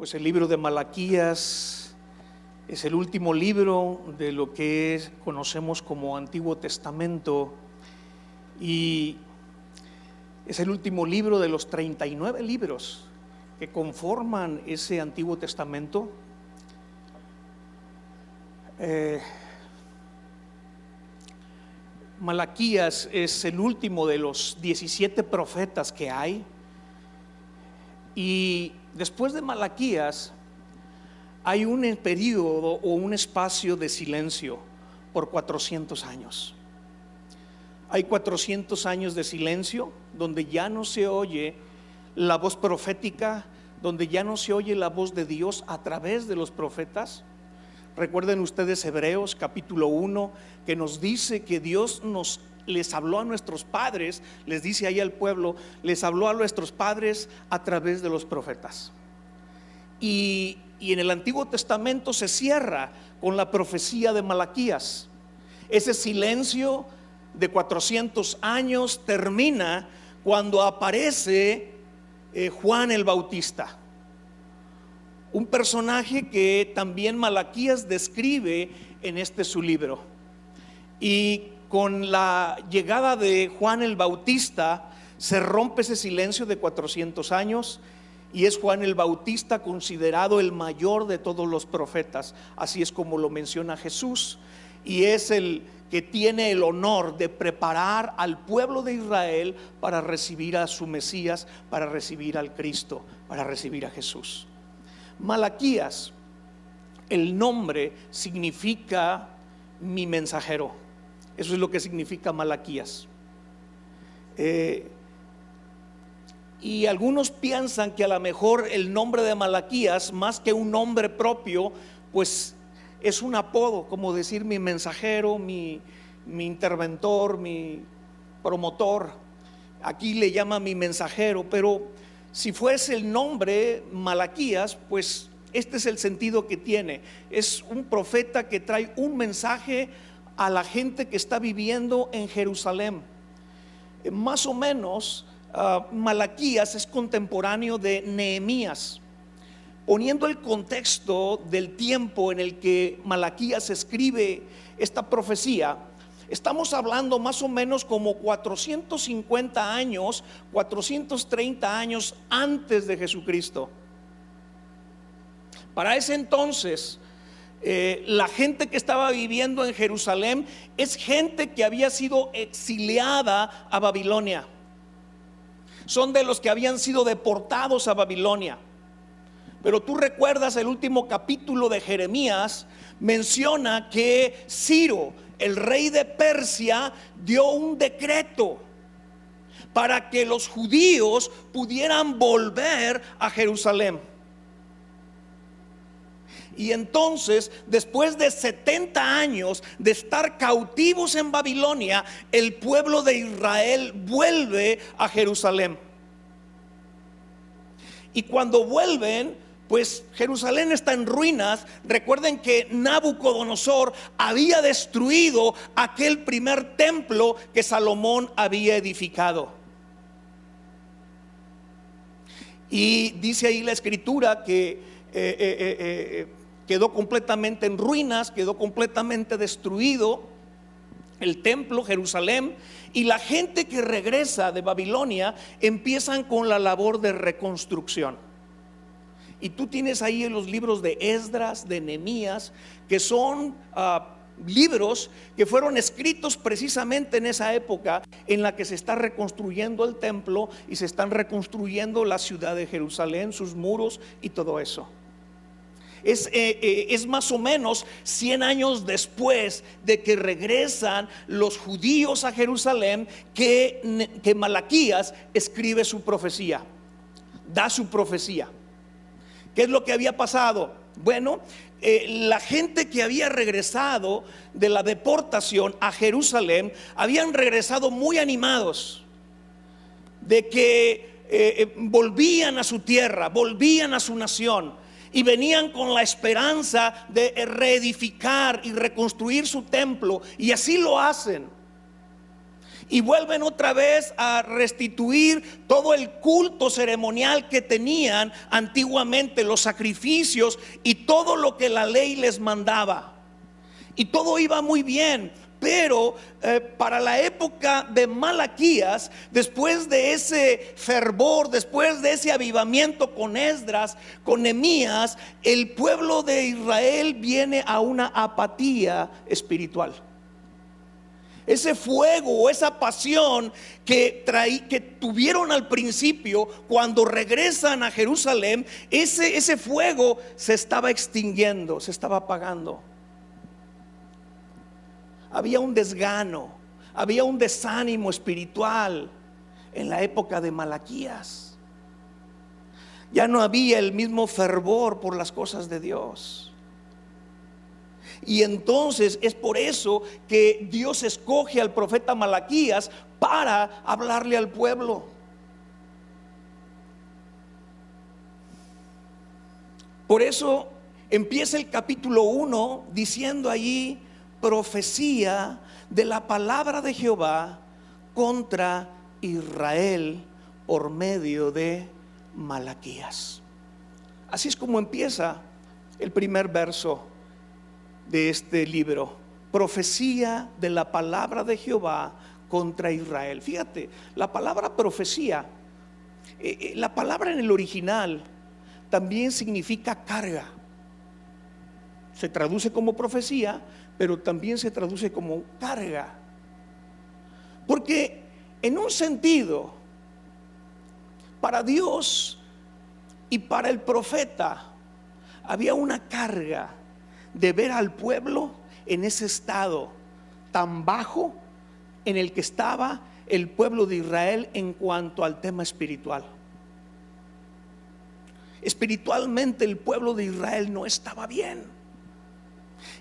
Pues el libro de Malaquías es el último libro de lo que conocemos como Antiguo Testamento, y es el último libro de los 39 libros que conforman ese Antiguo Testamento. Malaquías es el último de los 17 profetas que hay, y después de Malaquías hay un periodo o un espacio de silencio por 400 años. Hay 400 años de silencio donde ya no se oye la voz profética, donde ya no se oye la voz de Dios a través de los profetas. Recuerden ustedes Hebreos capítulo 1, que nos dice que Dios les habló a nuestros padres, les dice ahí al pueblo, les habló a nuestros padres a través de los profetas. Y en el Antiguo Testamento se cierra con la profecía de Malaquías. Ese silencio de 400 años termina cuando aparece Juan el Bautista, un personaje que también Malaquías describe en su libro. Y con la llegada de Juan el Bautista se rompe ese silencio de 400 años, y es Juan el Bautista considerado el mayor de todos los profetas, así es como lo menciona Jesús, y es el que tiene el honor de preparar al pueblo de Israel para recibir a su Mesías, para recibir al Cristo, para recibir a Jesús. Malaquías, el nombre significa mi mensajero. Eso es lo que significa Malaquías. Y algunos piensan que a lo mejor el nombre de Malaquías, más que un nombre propio, pues es un apodo, como decir mi mensajero, mi interventor, mi promotor. Aquí le llama mi mensajero, pero si fuese el nombre Malaquías, pues este es el sentido que tiene. Es un profeta que trae un mensaje a la gente que está viviendo en Jerusalén. Más o menos Malaquías es contemporáneo de Nehemías. Poniendo el contexto del tiempo en el que Malaquías escribe esta profecía, estamos hablando más o menos como 450 años, 430 años antes de Jesucristo. Para ese entonces, la gente que estaba viviendo en Jerusalén es gente que había sido exiliada a Babilonia. Son de los que habían sido deportados a Babilonia. Pero tú recuerdas el último capítulo de Jeremías, menciona que Ciro, el rey de Persia, dio un decreto para que los judíos pudieran volver a Jerusalén. Y entonces, después de 70 años de estar cautivos en Babilonia, el pueblo de Israel vuelve a Jerusalén. Y cuando vuelven, pues Jerusalén está en ruinas. Recuerden que Nabucodonosor había destruido aquel primer templo que Salomón había edificado. Y dice ahí la escritura que quedó completamente en ruinas, quedó completamente destruido el templo, Jerusalén. Y la gente que regresa de Babilonia empiezan con la labor de reconstrucción. Y tú tienes ahí en los libros de Esdras, de Nehemías, que son libros que fueron escritos precisamente en esa época en la que se está reconstruyendo el templo y se están reconstruyendo la ciudad de Jerusalén, sus muros y todo eso. Es más o menos 100 años después de que regresan los judíos a Jerusalén que Malaquías escribe su profecía, da su profecía. ¿Qué es lo que había pasado? Bueno, la gente que había regresado de la deportación a Jerusalén habían regresado muy animados de que volvían a su tierra, volvían a su nación, y venían con la esperanza de reedificar y reconstruir su templo, y así lo hacen. y vuelven otra vez a restituir todo el culto ceremonial que tenían antiguamente, los sacrificios y todo lo que la ley les mandaba. Y todo iba muy bien. Pero para la época de Malaquías, después de ese fervor, después de ese avivamiento con Esdras, con Nehemías, el pueblo de Israel viene a una apatía espiritual. Ese fuego o esa pasión que tuvieron al principio, cuando regresan a Jerusalén, ese fuego se estaba extinguiendo, se estaba apagando. Había un desgano, había un desánimo espiritual en la época de Malaquías. Ya no había el mismo fervor por las cosas de Dios. Y entonces es por eso que Dios escoge al profeta Malaquías para hablarle al pueblo. Por eso empieza el capítulo 1 diciendo allí: profecía de la palabra de Jehová contra Israel por medio de Malaquías. Así es como empieza el primer verso de este libro: profecía de la palabra de Jehová contra Israel. Fíjate, la palabra profecía, la palabra en el original también significa carga. Se traduce como profecía, pero también se traduce como carga. Porque en un sentido, para Dios y para el profeta había una carga de ver al pueblo en ese estado tan bajo en el que estaba el pueblo de Israel en cuanto al tema espiritual. Espiritualmente el pueblo de Israel no estaba bien,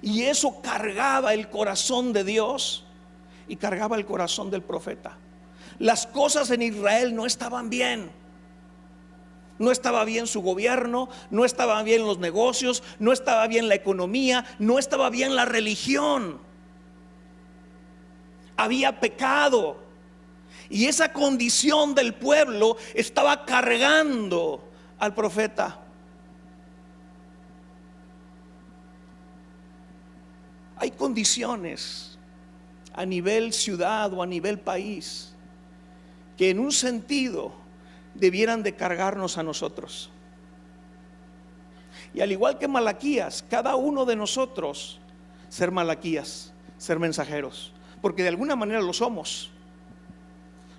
y eso cargaba el corazón de Dios y cargaba el corazón del profeta. Las cosas en Israel no estaban bien. No estaba bien su gobierno, no estaba bien los negocios, no estaba bien la economía, no estaba bien la religión. Había pecado, y esa condición del pueblo estaba cargando al profeta. Hay condiciones a nivel ciudad o a nivel país que en un sentido debieran de cargarnos a nosotros. Y al igual que Malaquías, cada uno de nosotros ser Malaquías, ser mensajeros, porque de alguna manera lo somos.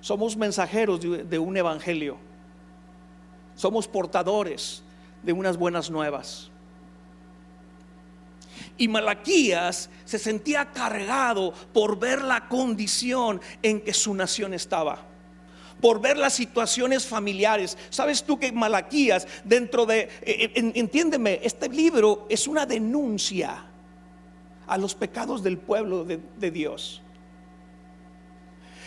Somos mensajeros de un evangelio. Somos portadores de unas buenas nuevas. Y Malaquías se sentía cargado por ver la condición en que su nación estaba, por ver las situaciones familiares. ¿Sabes tú que Malaquías, dentro de, entiéndeme, este libro es una denuncia a los pecados del pueblo de Dios?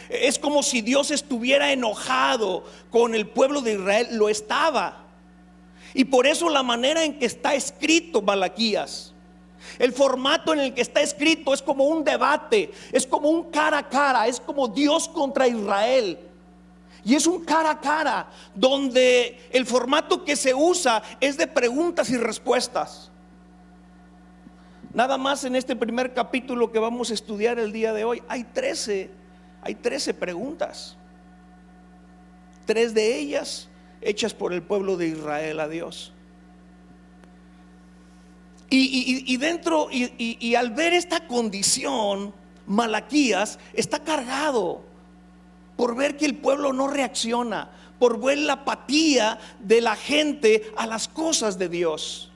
Es como si Dios estuviera enojado con el pueblo de Israel. Lo estaba. Y por eso la manera en que está escrito Malaquías, el formato en el que está escrito, es como un debate, es como un cara a cara, es como Dios contra Israel. Y es un cara a cara donde el formato que se usa es de preguntas y respuestas. Nada más en este primer capítulo que vamos a estudiar el día de hoy hay 13 preguntas. 3 de ellas hechas por el pueblo de Israel a Dios. Y al ver esta condición, Malaquías está cargado por ver que el pueblo no reacciona, por ver la apatía de la gente a las cosas de Dios.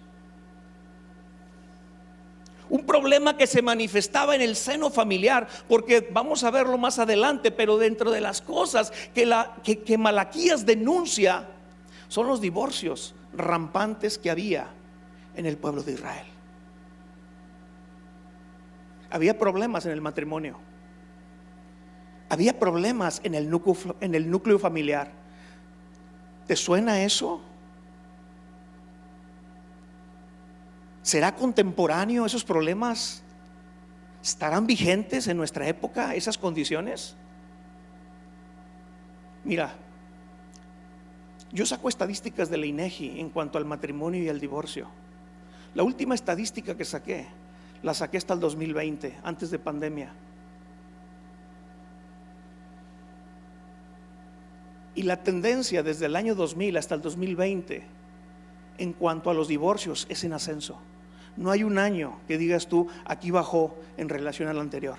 Un problema que se manifestaba en el seno familiar, porque vamos a verlo más adelante, pero dentro de las cosas que Malaquías denuncia son los divorcios rampantes que había en el pueblo de Israel. Había problemas en el matrimonio, había problemas en el núcleo familiar. ¿Te suena eso? ¿Será contemporáneo esos problemas? ¿Estarán vigentes en nuestra época esas condiciones? Mira, yo saco estadísticas de la INEGI en cuanto al matrimonio y al divorcio. La última estadística que saqué, la saqué hasta el 2020, antes de pandemia. Y la tendencia desde el año 2000 hasta el 2020 en cuanto a los divorcios es en ascenso. No hay un año que digas tú, aquí bajó en relación al anterior.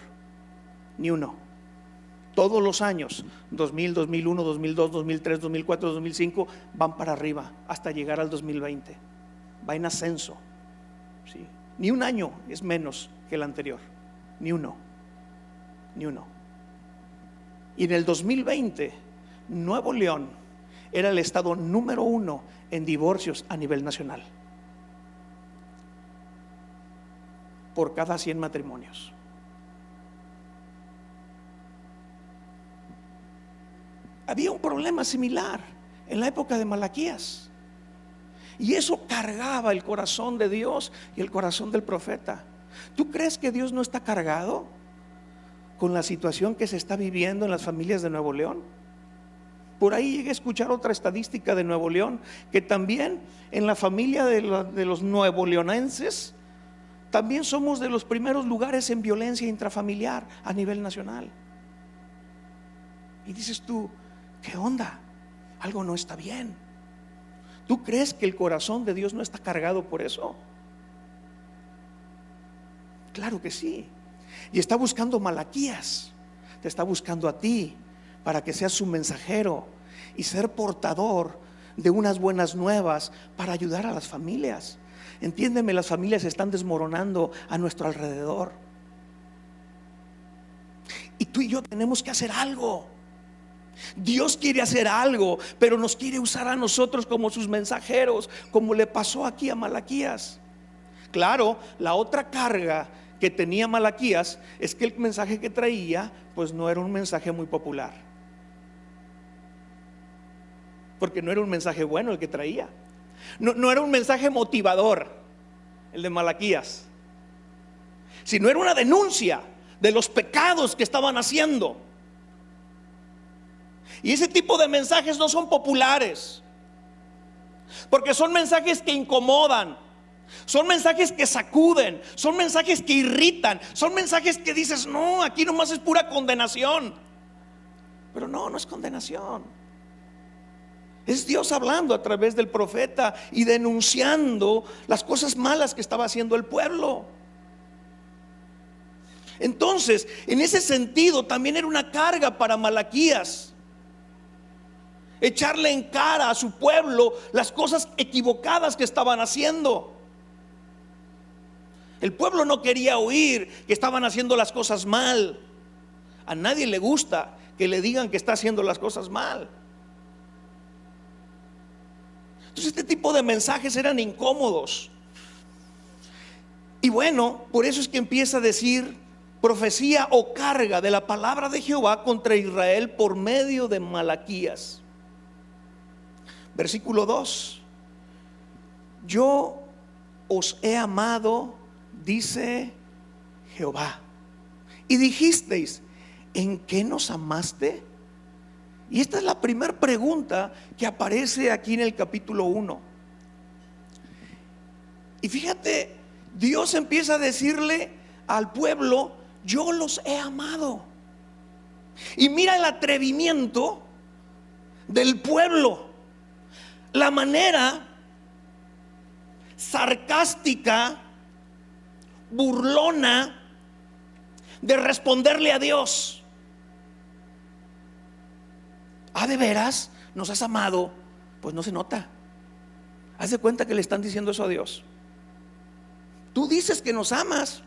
Ni uno. Todos los años, 2000, 2001, 2002, 2003, 2004, 2005, van para arriba hasta llegar al 2020. Va en ascenso. ¿Sí? Ni un año es menos que el anterior. Ni uno. Ni uno. Y en el 2020, Nuevo León era el estado número 1 en divorcios a nivel nacional. Por cada 100 matrimonios. Había un problema similar en la época de Malaquías, y eso cargaba el corazón de Dios y el corazón del profeta. ¿Tú crees que Dios no está cargado con la situación que se está viviendo en las familias de Nuevo León? Por ahí llegué a escuchar otra estadística de Nuevo León, que también en la familia de los nuevoleonenses también somos de los primeros lugares en violencia intrafamiliar a nivel nacional. Y dices tú, ¿qué onda? Algo no está bien. ¿Tú crees que el corazón de Dios no está cargado por eso? Claro que sí. Y está buscando Malaquías, te está buscando a ti para que seas su mensajero y ser portador de unas buenas nuevas para ayudar a las familias. Entiéndeme, las familias se están desmoronando a nuestro alrededor. Y tú y yo tenemos que hacer algo. Dios quiere hacer algo, pero nos quiere usar a nosotros como sus mensajeros, como le pasó aquí a Malaquías. Claro, la otra carga que tenía Malaquías es que el mensaje que traía pues no era un mensaje muy popular, porque no era un mensaje bueno el que traía. No era un mensaje motivador el de Malaquías, sino era una denuncia de los pecados que estaban haciendo. Y ese tipo de mensajes no son populares, porque son mensajes que incomodan, son mensajes que sacuden, son mensajes que irritan, son mensajes que dices, no, aquí nomás es pura condenación. Pero no es condenación. Es Dios hablando a través del profeta y denunciando las cosas malas que estaba haciendo el pueblo. Entonces, en ese sentido, también era una carga para Malaquías echarle en cara a su pueblo las cosas equivocadas que estaban haciendo. El pueblo no quería oír que estaban haciendo las cosas mal. A nadie le gusta que le digan que está haciendo las cosas mal. Entonces este tipo de mensajes eran incómodos. Y bueno, por eso es que empieza a decir profecía o carga de la palabra de Jehová contra Israel por medio de Malaquías. Versículo 2: yo os he amado, dice Jehová. Y dijisteis, ¿en qué nos amaste? Y esta es la primera pregunta que aparece aquí en el capítulo 1. Y fíjate, Dios empieza a decirle al pueblo, yo los he amado. Y mira el atrevimiento del pueblo, la manera sarcástica, burlona de responderle a Dios. ¿Ah, de veras nos has amado? Pues no se nota. Haz de cuenta que le están diciendo eso a Dios. Tú dices que nos amas,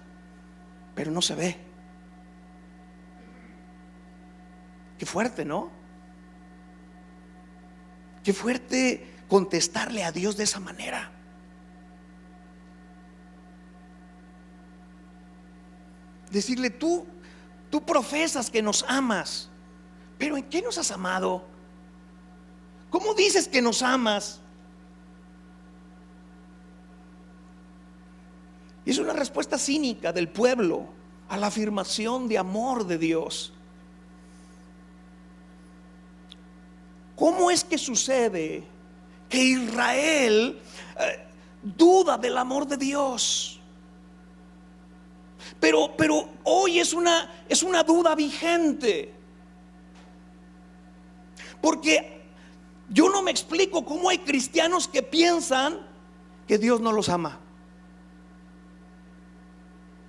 pero no se ve. Qué fuerte, ¿no? Qué fuerte contestarle a Dios de esa manera. Decirle, tú profesas que nos amas, pero ¿en qué nos has amado? ¿Cómo dices que nos amas? Y es una respuesta cínica del pueblo a la afirmación de amor de Dios. ¿Cómo es que sucede que Israel duda del amor de Dios? Pero hoy es una duda vigente. Porque yo no me explico cómo hay cristianos que piensan que Dios no los ama.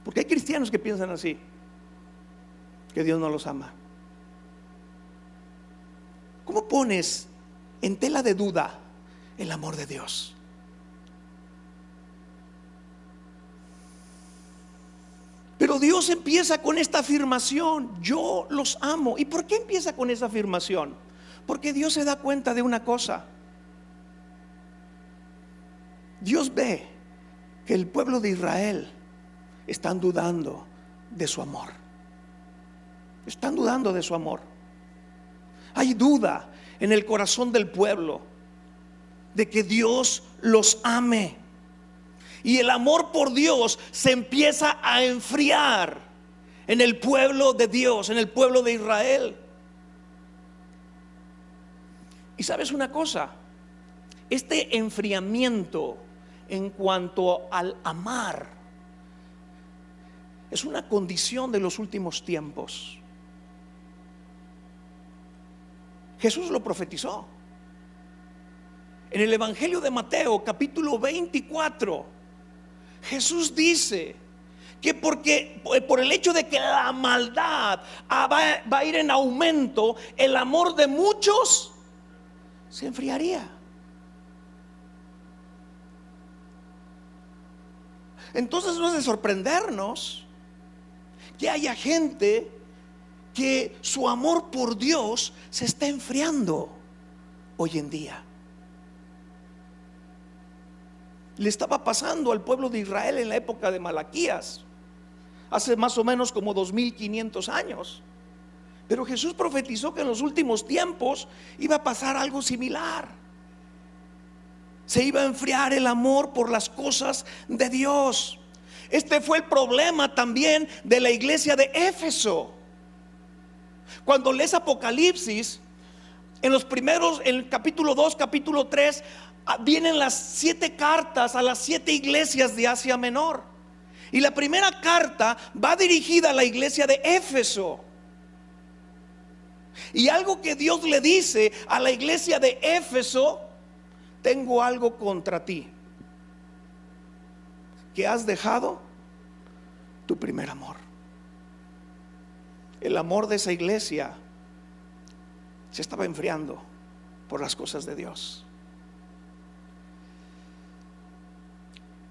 Porque hay cristianos que piensan así, que Dios no los ama. ¿Cómo pones en tela de duda el amor de Dios? Pero Dios empieza con esta afirmación: yo los amo. ¿Y por qué empieza con esa afirmación? Porque Dios se da cuenta de una cosa. Dios ve que el pueblo de Israel están dudando de su amor. Están dudando de su amor. Hay duda en el corazón del pueblo de que Dios los ame. Y el amor por Dios se empieza a enfriar en el pueblo de Dios, en el pueblo de Israel. Y sabes una cosa, este enfriamiento en cuanto al amar es una condición de los últimos tiempos. Jesús lo profetizó en el Evangelio de Mateo, capítulo 24. Jesús dice que por el hecho de que la maldad va a ir en aumento, el amor de muchos se enfriaría. Entonces no es de sorprendernos que haya gente que su amor por Dios se está enfriando hoy en día. Le estaba pasando al pueblo de Israel en la época de Malaquías, hace más o menos como 2500 años. Pero Jesús profetizó que en los últimos tiempos iba a pasar algo similar. Se iba a enfriar el amor por las cosas de Dios. Este fue el problema también de la iglesia de Éfeso. Cuando lees Apocalipsis, en el capítulo 2, capítulo 3, vienen las 7 cartas a las 7 iglesias de Asia Menor. Y la primera carta va dirigida a la iglesia de Éfeso. Y algo que Dios le dice a la iglesia de Éfeso: tengo algo contra ti, que has dejado tu primer amor. El amor de esa iglesia se estaba enfriando por las cosas de Dios.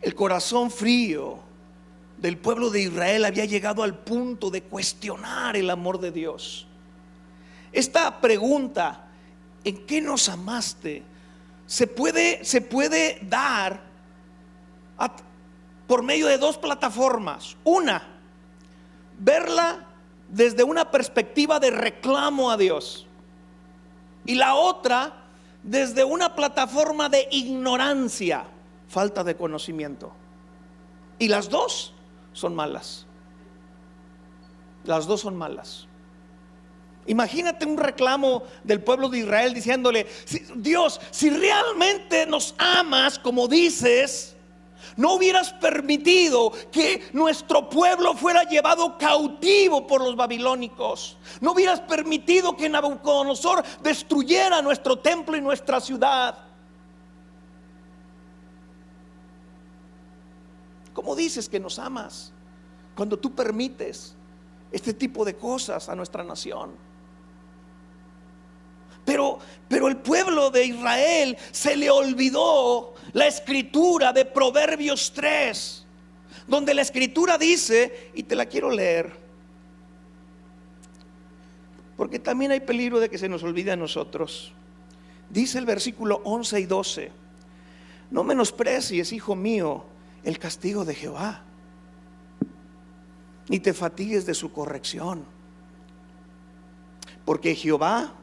El corazón frío del pueblo de Israel había llegado al punto de cuestionar el amor de Dios. Esta pregunta, ¿en qué nos amaste?, se puede dar por medio de 2 plataformas. Una, verla desde una perspectiva de reclamo a Dios, y la otra desde una plataforma de ignorancia, falta de conocimiento. Y las dos son malas. Las dos son malas. Imagínate un reclamo del pueblo de Israel diciéndole: Dios, si realmente nos amas como dices, no hubieras permitido que nuestro pueblo fuera llevado cautivo por los babilónicos. No hubieras permitido que Nabucodonosor destruyera nuestro templo y nuestra ciudad. ¿Cómo dices que nos amas cuando tú permites este tipo de cosas a nuestra nación? Pero el pueblo de Israel se le olvidó la escritura de Proverbios 3, donde la escritura dice, y te la quiero leer, porque también hay peligro de que se nos olvide a nosotros. Dice el versículo 11 y 12: no menosprecies, hijo mío, el castigo de Jehová, ni te fatigues de su corrección, porque Jehová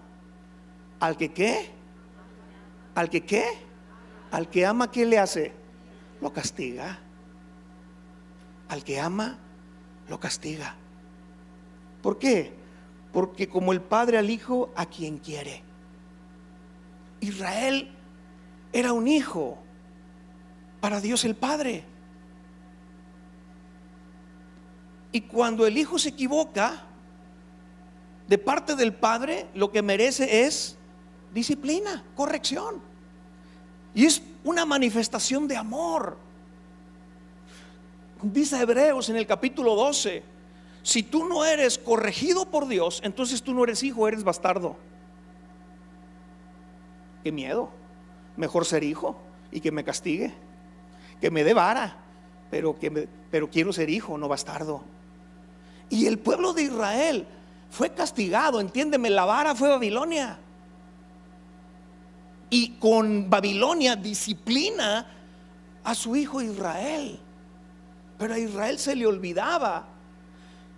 al que ¿qué? Al que ¿qué? Al que ama, ¿qué le hace? Lo castiga. Al que ama, lo castiga. ¿Por qué? Porque como el padre al hijo, a quien quiere. Israel era un hijo para Dios el Padre. Y cuando el hijo se equivoca de parte del Padre, lo que merece es disciplina, corrección. Y es una manifestación de amor. Dice Hebreos en el capítulo 12: si tú no eres corregido por Dios, entonces tú no eres hijo, eres bastardo. Qué miedo. Mejor ser hijo y que me castigue, que me dé vara, pero quiero ser hijo, no bastardo. Y el pueblo de Israel fue castigado, entiéndeme, la vara fue Babilonia. Y con Babilonia disciplina a su hijo Israel. Pero a Israel se le olvidaba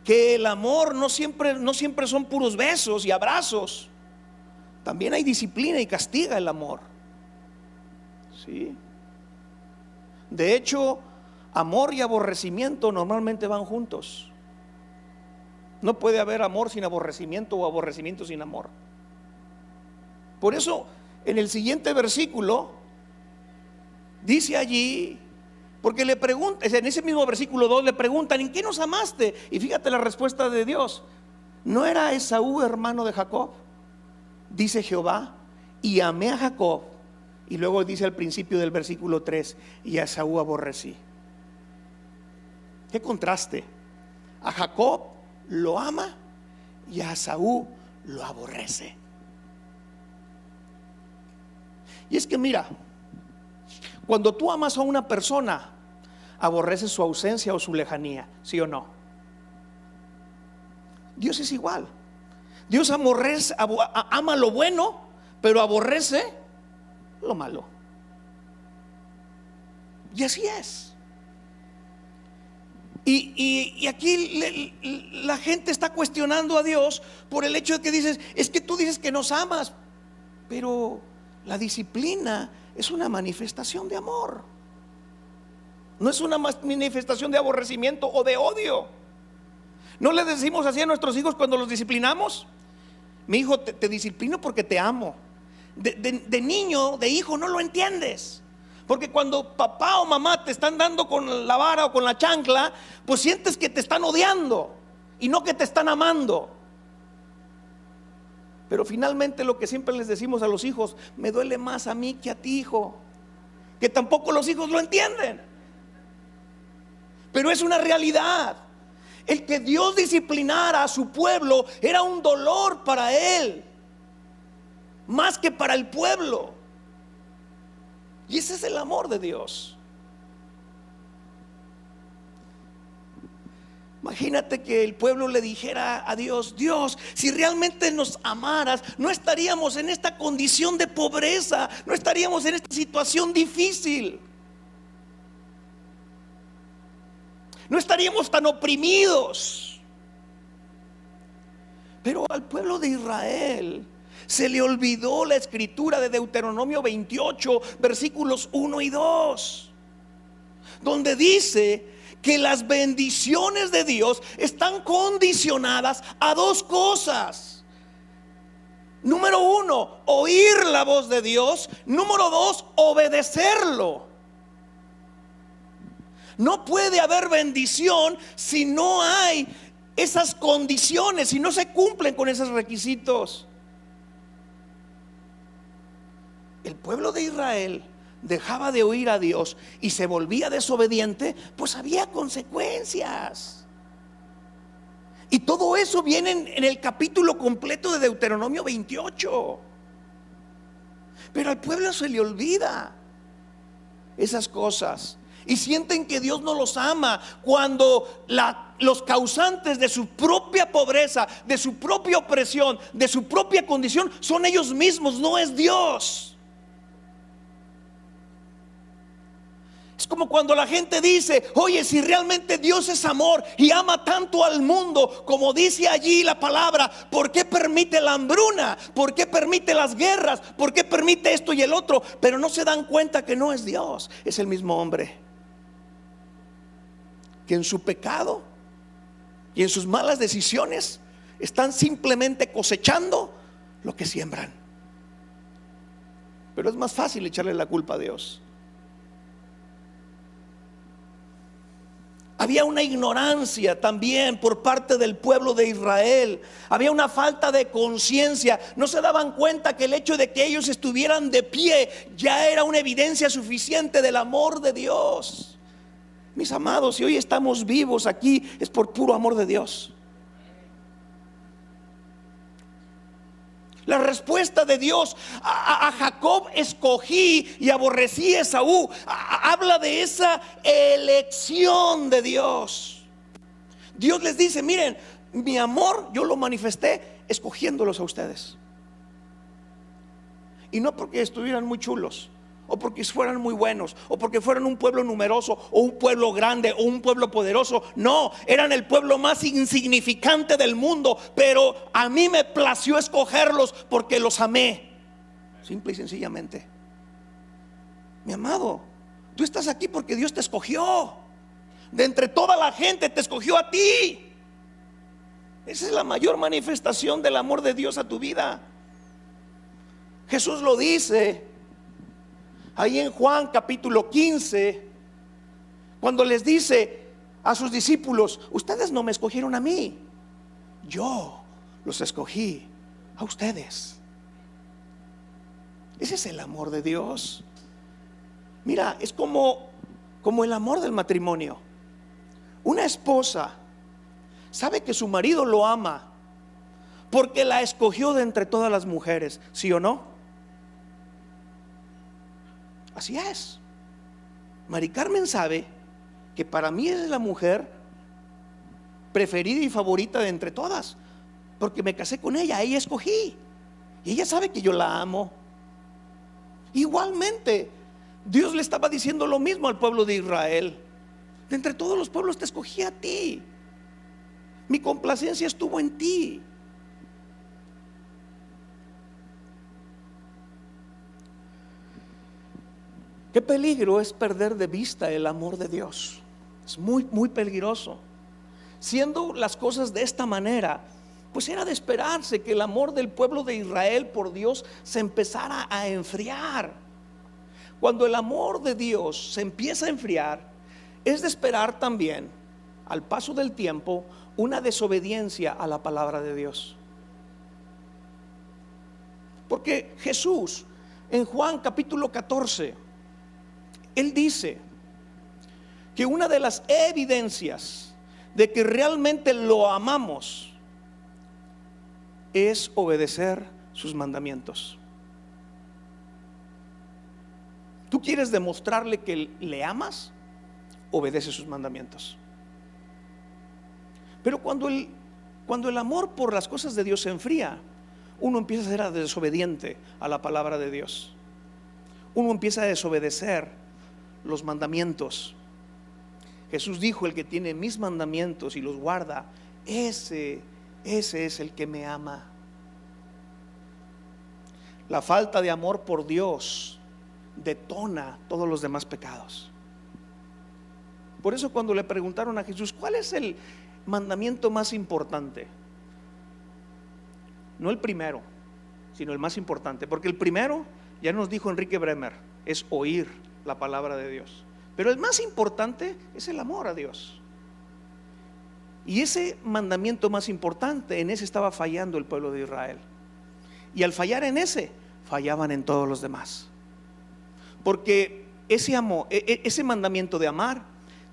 que el amor no siempre son puros besos y abrazos. También hay disciplina y castiga el amor. ¿Sí? De hecho, amor y aborrecimiento normalmente van juntos. No puede haber amor sin aborrecimiento o aborrecimiento sin amor. Por eso en el siguiente versículo dice allí, porque le preguntan, en ese mismo versículo 2 le preguntan: ¿en qué nos amaste? Y fíjate la respuesta de Dios: ¿no era Esaú hermano de Jacob? Dice Jehová: y amé a Jacob. Y luego dice al principio del versículo 3: y a Esaú aborrecí. ¿Qué contraste? A Jacob lo ama y a Esaú lo aborrece. Y es que mira, cuando tú amas a una persona, aborreces su ausencia o su lejanía, ¿sí o no? Dios es igual. Dios ama lo bueno, pero aborrece lo malo. Y así es. Y aquí la gente está cuestionando a Dios por el hecho de que dices: es que tú dices que nos amas, pero la disciplina es una manifestación de amor, no es una manifestación de aborrecimiento o de odio. ¿No le decimos así a nuestros hijos cuando los disciplinamos? Mi hijo, te disciplino porque te amo. De niño, de hijo, no lo entiendes, porque cuando papá o mamá te están dando con la vara o con la chancla, pues sientes que te están odiando y no que te están amando. Pero finalmente lo que siempre les decimos a los hijos: me duele más a mí que a ti, hijo. Que tampoco los hijos lo entienden, pero es una realidad. El que Dios disciplinara a su pueblo era un dolor para él, más que para el pueblo. Y ese es el amor de Dios. Imagínate que el pueblo le dijera a Dios: Dios, si realmente nos amaras, no estaríamos en esta condición de pobreza, no estaríamos en esta situación difícil, no estaríamos tan oprimidos. Pero al pueblo de Israel se le olvidó la escritura de Deuteronomio 28, versículos 1 y 2, donde dice que las bendiciones de Dios están condicionadas a dos cosas. Número 1, oír la voz de Dios. Número 2, obedecerlo. No puede haber bendición si no hay esas condiciones, si no se cumplen con esos requisitos. El pueblo de Israel dejaba de oír a Dios y se volvía desobediente, pues había consecuencias. Y todo eso viene en el capítulo completo de Deuteronomio 28. Pero al pueblo se le olvida esas cosas y sienten que Dios no los ama cuando los causantes de su propia pobreza, de su propia opresión, de su propia condición son ellos mismos, no es Dios. Es como cuando la gente dice: oye, si realmente Dios es amor y ama tanto al mundo como dice allí la palabra, ¿por qué permite la hambruna? ¿Por qué permite las guerras? ¿Por qué permite esto y el otro? Pero no se dan cuenta que no es Dios, es el mismo hombre que en su pecado y en sus malas decisiones están simplemente cosechando lo que siembran. Pero es más fácil echarle la culpa a Dios. Había una ignorancia también por parte del pueblo de Israel. Había una falta de conciencia. No se daban cuenta que el hecho de que ellos estuvieran de pie ya era una evidencia suficiente del amor de Dios. Mis amados, si hoy estamos vivos aquí es por puro amor de Dios. La respuesta de Dios a Jacob: escogí y aborrecí a Esaú, habla de esa elección de Dios. Dios les dice: miren, mi amor yo lo manifesté escogiéndolos a ustedes. Y no porque estuvieran muy chulos, o porque fueran muy buenos, o porque fueran un pueblo numeroso, o un pueblo grande, o un pueblo poderoso. No, eran el pueblo más insignificante del mundo, pero a mí me plació escogerlos porque los amé. Simple y sencillamente. Mi amado, tú estás aquí porque Dios te escogió. De entre toda la gente te escogió a ti. Esa es la mayor manifestación del amor de Dios a tu vida. Jesús lo dice ahí en Juan capítulo 15, cuando les dice a sus discípulos: ustedes no me escogieron a mí, yo los escogí a ustedes. Ese es el amor de Dios. Mira, es como el amor del matrimonio. Una esposa sabe que su marido lo ama porque la escogió de entre todas las mujeres, ¿sí o no? Así es. Mari Carmen sabe que para mí es la mujer preferida y favorita de entre todas, porque me casé con ella, ella escogí, y ella sabe que yo la amo. Igualmente, Dios le estaba diciendo lo mismo al pueblo de Israel: de entre todos los pueblos te escogí a ti, mi complacencia estuvo en ti. Qué peligro es perder de vista el amor de Dios. Es muy, muy peligroso. Siendo las cosas de esta manera, pues era de esperarse que el amor del pueblo de Israel por Dios se empezara a enfriar. Cuando el amor de Dios se empieza a enfriar, es de esperar también, al paso del tiempo, una desobediencia a la palabra de Dios. Porque Jesús, en Juan capítulo 14, Él dice que una de las evidencias de que realmente lo amamos es obedecer sus mandamientos. ¿Tú quieres demostrarle que le amas? Obedece sus mandamientos. Pero cuando el amor por las cosas de Dios se enfría, uno empieza a ser desobediente a la palabra de Dios. Uno empieza a desobedecer los mandamientos. Jesús dijo: el que tiene mis mandamientos y los guarda, ese es el que me ama. La falta de amor por Dios detona todos los demás pecados. Por eso cuando le preguntaron a Jesús: ¿cuál es el mandamiento más importante? No el primero, sino el más importante. Porque el primero, ya nos dijo Enrique Bremer, es oír la palabra de Dios. Pero el más importante es el amor a Dios. Y ese mandamiento más importante, en ese estaba fallando el pueblo de Israel. Y al fallar en ese, fallaban en todos los demás. Porque ese amor, ese mandamiento de amar,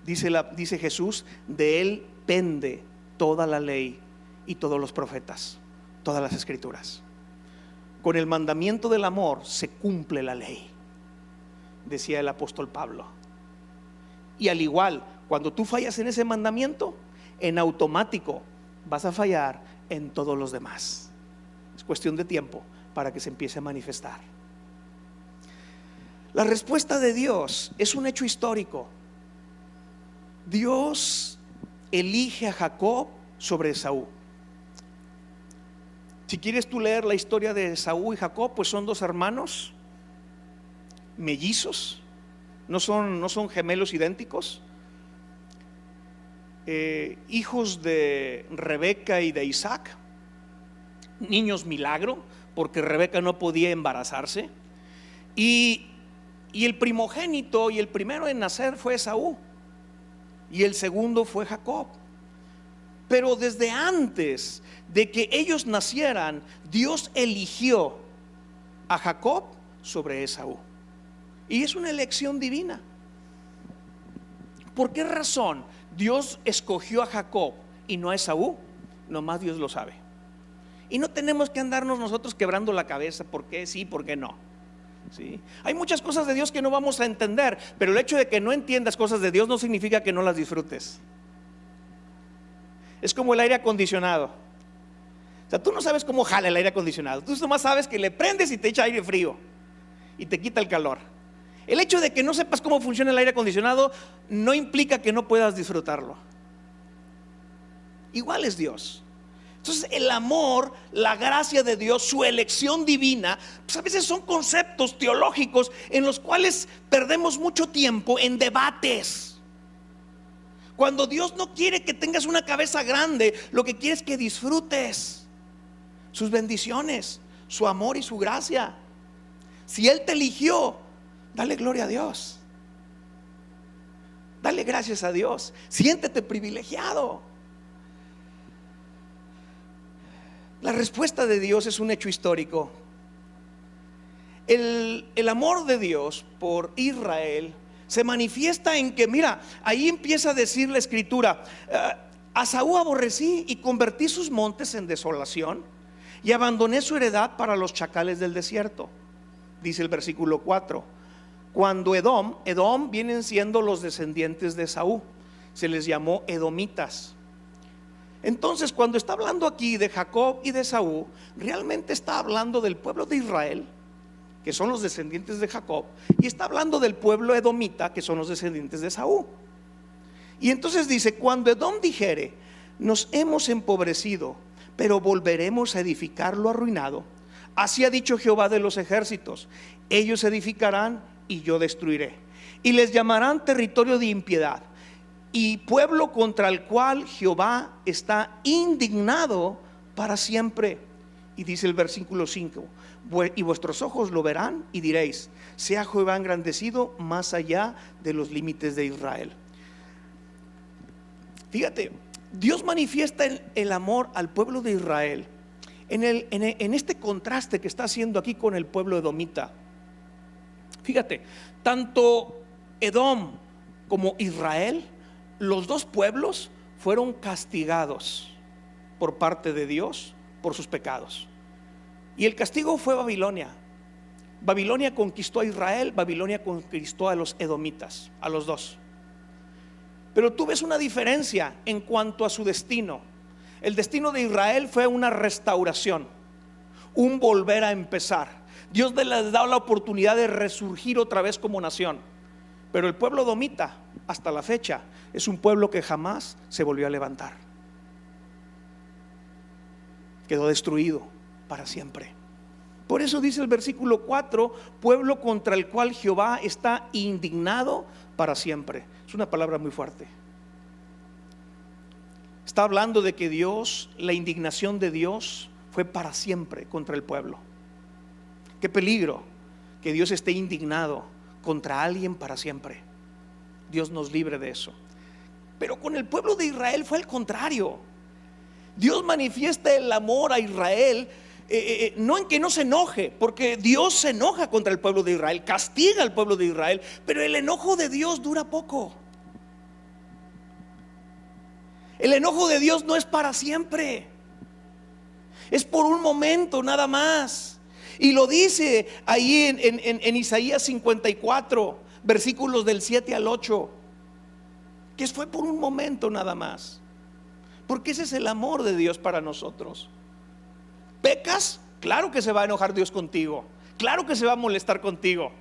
dice Jesús, de él pende toda la ley y todos los profetas, todas las escrituras. Con el mandamiento del amor se cumple la ley, decía el apóstol Pablo. Y al igual, cuando tú fallas en ese mandamiento, en automático vas a fallar en todos los demás. Es cuestión de tiempo para que se empiece a manifestar. La respuesta de Dios es un hecho histórico. Dios elige a Jacob sobre Esaú. Si quieres tú leer la historia de Esaú y Jacob, pues son dos hermanos mellizos, no son gemelos idénticos, hijos de Rebeca y de Isaac, niños milagro, porque Rebeca no podía embarazarse. Y, y el primogénito y el primero en nacer fue Esaú, y el segundo fue Jacob. Pero desde antes de que ellos nacieran, Dios eligió a Jacob sobre Esaú. Y es una elección divina. ¿Por qué razón Dios escogió a Jacob y no a Esaú? Nomás Dios lo sabe. Y no tenemos que andarnos nosotros quebrando la cabeza por qué sí, por qué no. ¿Sí? Hay muchas cosas de Dios que no vamos a entender, pero el hecho de que no entiendas cosas de Dios no significa que no las disfrutes. Es como el aire acondicionado. O sea, tú no sabes cómo jala el aire acondicionado. Tú nomás sabes que le prendes y te echa aire frío y te quita el calor. El hecho de que no sepas cómo funciona el aire acondicionado no implica que no puedas disfrutarlo. Igual es Dios. Entonces el amor, la gracia de Dios, su elección divina, pues a veces son conceptos teológicos en los cuales perdemos mucho tiempo en debates. Cuando Dios no quiere que tengas una cabeza grande, lo que quiere es que disfrutes sus bendiciones, su amor y su gracia. Si Él te eligió, dale gloria a Dios. Dale gracias a Dios. Siéntete privilegiado. La respuesta de Dios es un hecho histórico. El amor de Dios por Israel se manifiesta en que, mira, ahí empieza a decir la escritura: a Saúl aborrecí y convertí sus montes en desolación y abandoné su heredad para los chacales del desierto. Dice el versículo 4. Cuando Edom vienen siendo los descendientes de Saúl, se les llamó edomitas. Entonces, cuando está hablando aquí de Jacob y de Esaú, realmente está hablando del pueblo de Israel, que son los descendientes de Jacob, y está hablando del pueblo edomita, que son los descendientes de Esaú. Y entonces dice: cuando Edom dijere, nos hemos empobrecido, pero volveremos a edificar lo arruinado, así ha dicho Jehová de los ejércitos: ellos edificarán y yo destruiré, y les llamarán territorio de impiedad, y pueblo contra el cual Jehová está indignado para siempre. Y dice el versículo 5: y vuestros ojos lo verán y diréis: sea Jehová engrandecido más allá de los límites de Israel. Fíjate, Dios manifiesta el amor al pueblo de Israel en este contraste que está haciendo aquí con el pueblo edomita. Fíjate, tanto Edom como Israel, los dos pueblos fueron castigados por parte de Dios por sus pecados. Y el castigo fue Babilonia. Babilonia conquistó a Israel, Babilonia conquistó a los edomitas, a los dos. Pero tú ves una diferencia en cuanto a su destino. El destino de Israel fue una restauración, un volver a empezar. Dios les da la oportunidad de resurgir otra vez como nación. Pero el pueblo edomita, hasta la fecha, es un pueblo que jamás se volvió a levantar. Quedó destruido para siempre. Por eso dice el versículo 4: pueblo contra el cual Jehová está indignado para siempre. Es una palabra muy fuerte. Está hablando de que Dios, la indignación de Dios fue para siempre contra el pueblo. Qué peligro que Dios esté indignado contra alguien para siempre. Dios nos libre de eso. Pero con el pueblo de Israel fue al contrario. Dios manifiesta el amor a Israel, no en que no se enoje, porque Dios se enoja contra el pueblo de Israel, castiga al pueblo de Israel, pero el enojo de Dios dura poco. El enojo de Dios no es para siempre, es por un momento nada más. Y lo dice ahí en Isaías 54, versículos del 7 al 8, que fue por un momento nada más. Porque ese es el amor de Dios para nosotros. ¿Pecas? Claro que se va a enojar Dios contigo. Claro que se va a molestar contigo.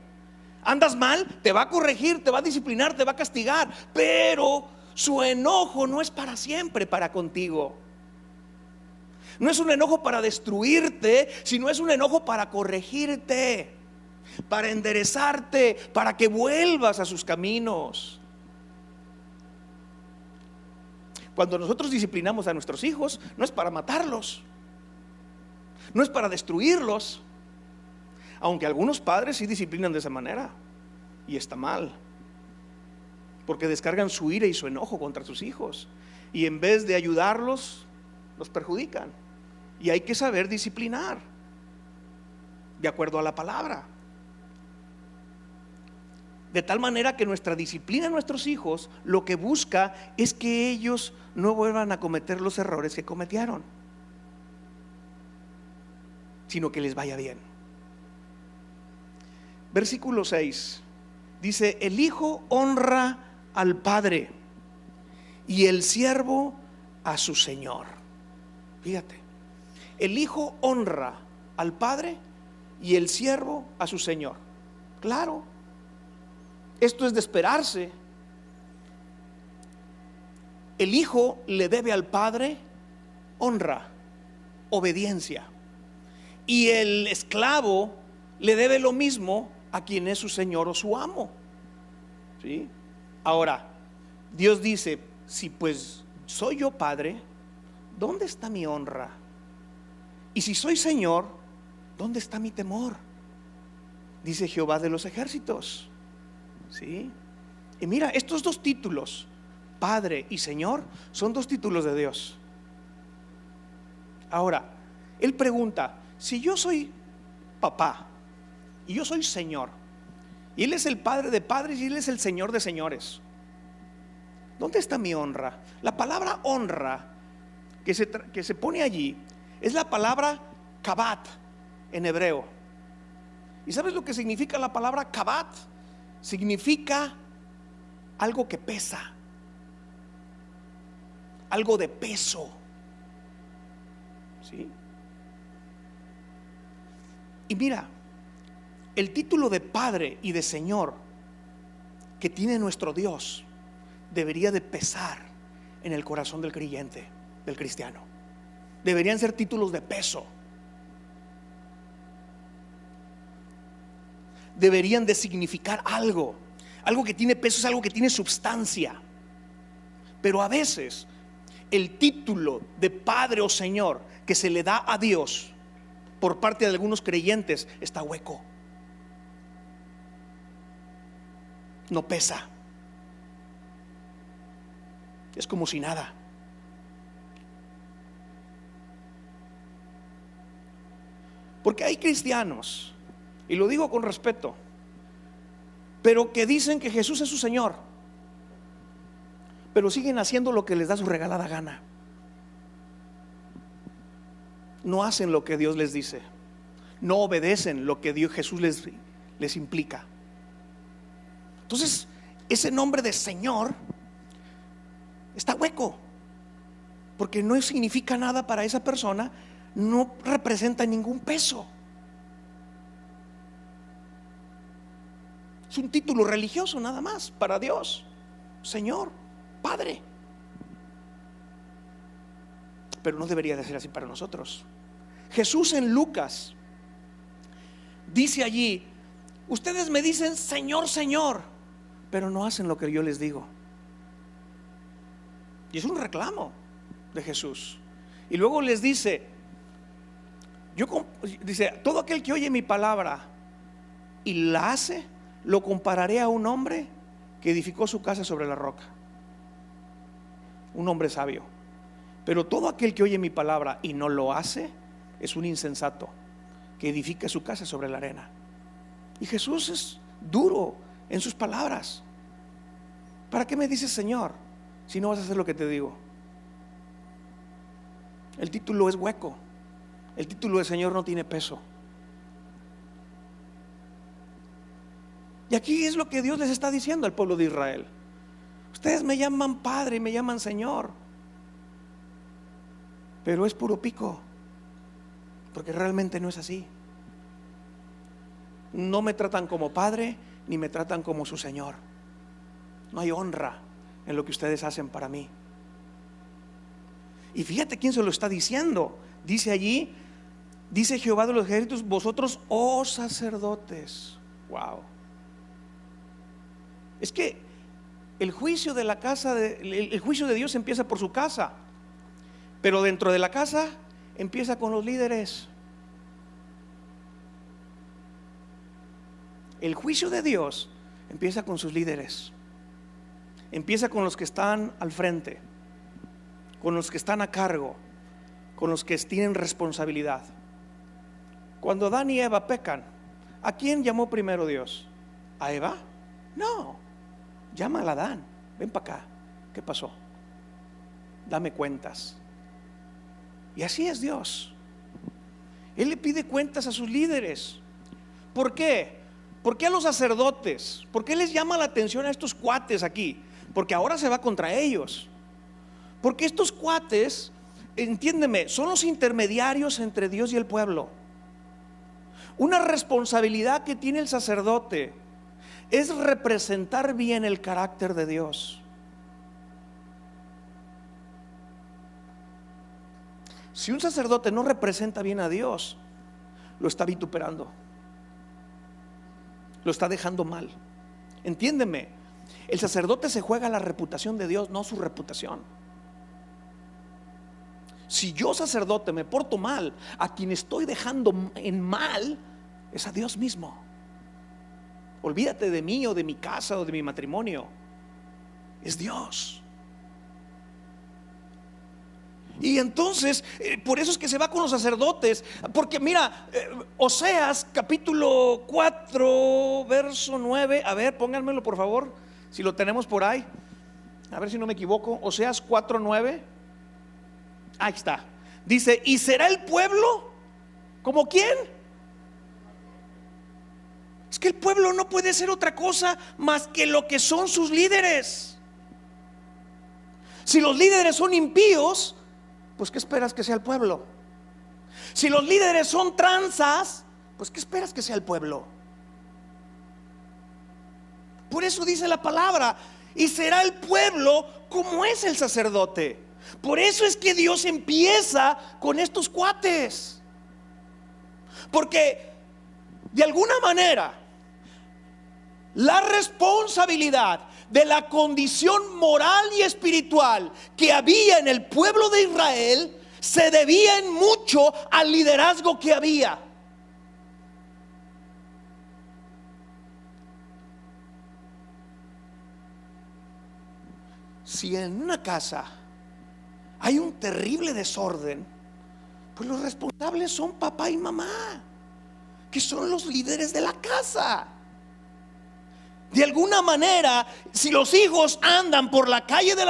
¿Andas mal? Te va a corregir, te va a disciplinar, te va a castigar. Pero su enojo no es para siempre para contigo. No es un enojo para destruirte, sino es un enojo para corregirte, para enderezarte, para que vuelvas a sus caminos. Cuando nosotros disciplinamos a nuestros hijos, no es para matarlos, no es para destruirlos. Aunque algunos padres sí disciplinan de esa manera, y está mal, porque descargan su ira y su enojo contra sus hijos, y en vez de ayudarlos, los perjudican. Y hay que saber disciplinar de acuerdo a la palabra, de tal manera que nuestra disciplina a nuestros hijos lo que busca es que ellos no vuelvan a cometer los errores que cometieron, sino que les vaya bien. Versículo 6 dice: el hijo honra al padre y el siervo a su señor. Fíjate, el hijo honra al padre y el siervo a su señor. Claro, esto es de esperarse. El hijo le debe al padre honra, obediencia, y el esclavo le debe lo mismo a quien es su señor o su amo. ¿Sí? Ahora, Dios dice: si pues soy yo padre, ¿dónde está mi honra? Y si soy señor, ¿dónde está mi temor? Dice Jehová de los ejércitos. ¿Sí? Y mira, estos dos títulos, Padre y Señor, son dos títulos de Dios. Ahora, Él pregunta: si yo soy papá y yo soy Señor, y Él es el Padre de padres y Él es el Señor de señores, ¿dónde está mi honra? La palabra honra que se pone allí es la palabra kabat en hebreo. ¿Y sabes lo que significa la palabra kabat? Significa algo que pesa, algo de peso. ¿Sí? Y mira, el título de Padre y de Señor que tiene nuestro Dios debería de pesar en el corazón del creyente, del cristiano. Deberían ser títulos de peso. Deberían de significar algo. Algo que tiene peso es algo que tiene substancia. Pero a veces el título de Padre o Señor que se le da a Dios por parte de algunos creyentes está hueco. No pesa. Es como si nada. Porque hay cristianos, y lo digo con respeto, pero que dicen que Jesús es su Señor, pero siguen haciendo lo que les da su regalada gana. No hacen lo que Dios les dice, no obedecen lo que Jesús les implica. Entonces, ese nombre de Señor está hueco, porque no significa nada para esa persona, no representa ningún peso. Es un título religioso nada más para Dios: Señor, Padre. Pero no debería de ser así para nosotros. Jesús en Lucas dice allí: ustedes me dicen Señor, Señor, pero no hacen lo que yo les digo. Y es un reclamo de Jesús. Y luego les dice: todo aquel que oye mi palabra y la hace, lo compararé a un hombre que edificó su casa sobre la roca. Un hombre sabio. Pero todo aquel que oye mi palabra y no lo hace es un insensato que edifica su casa sobre la arena. Y Jesús es duro en sus palabras. ¿Para qué me dices Señor si no vas a hacer lo que te digo? El título es hueco. El título de Señor no tiene peso. Y aquí es lo que Dios les está diciendo al pueblo de Israel: ustedes me llaman Padre y me llaman Señor, pero es puro pico, porque realmente no es así. No me tratan como Padre ni me tratan como su Señor. No hay honra en lo que ustedes hacen para mí. Y fíjate quién se lo está diciendo. Dice allí, dice Jehová de los ejércitos: vosotros, oh sacerdotes. Wow. Es que el juicio de la casa, el juicio de Dios empieza por su casa, pero dentro de la casa empieza con los líderes. El juicio de Dios empieza con sus líderes, empieza con los que están al frente, con los que están a cargo, con los que tienen responsabilidad. Cuando Adán y Eva pecan, ¿a quién llamó primero Dios? ¿A Eva? No, llama a Adán. Ven para acá, ¿qué pasó? Dame cuentas. Y así es Dios. Él le pide cuentas a sus líderes. ¿Por qué? ¿Por qué a los sacerdotes? ¿Por qué les llama la atención a estos cuates aquí? Porque ahora se va contra ellos. Porque estos cuates, entiéndeme, son los intermediarios entre Dios y el pueblo. Una responsabilidad que tiene el sacerdote es representar bien el carácter de Dios. Si un sacerdote no representa bien a Dios, lo está vituperando, lo está dejando mal. Entiéndeme, el sacerdote se juega la reputación de Dios, no su reputación. Si yo, sacerdote, me porto mal, a quien estoy dejando en mal es a Dios mismo. Olvídate de mí o de mi casa o de mi matrimonio. Es Dios. Y entonces, por eso es que se va con los sacerdotes. Porque mira, Oseas capítulo 4 verso 9. A ver, pónganmelo por favor, si lo tenemos por ahí. A ver si no me equivoco. Oseas 4:9. Ahí está. Dice: ¿y será el pueblo como quién? Es que el pueblo no puede ser otra cosa más que lo que son sus líderes. Si los líderes son impíos, pues ¿qué esperas que sea el pueblo? Si los líderes son tranzas, pues ¿qué esperas que sea el pueblo? Por eso dice la palabra: y será el pueblo como es el sacerdote. Por eso es que Dios empieza con estos cuates, porque de alguna manera la responsabilidad de la condición moral y espiritual que había en el pueblo de Israel se debía en mucho al liderazgo que había. Si en una casa hay un terrible desorden, pues los responsables son papá y mamá, que son los líderes de la casa. De alguna manera, si los hijos andan por la calle de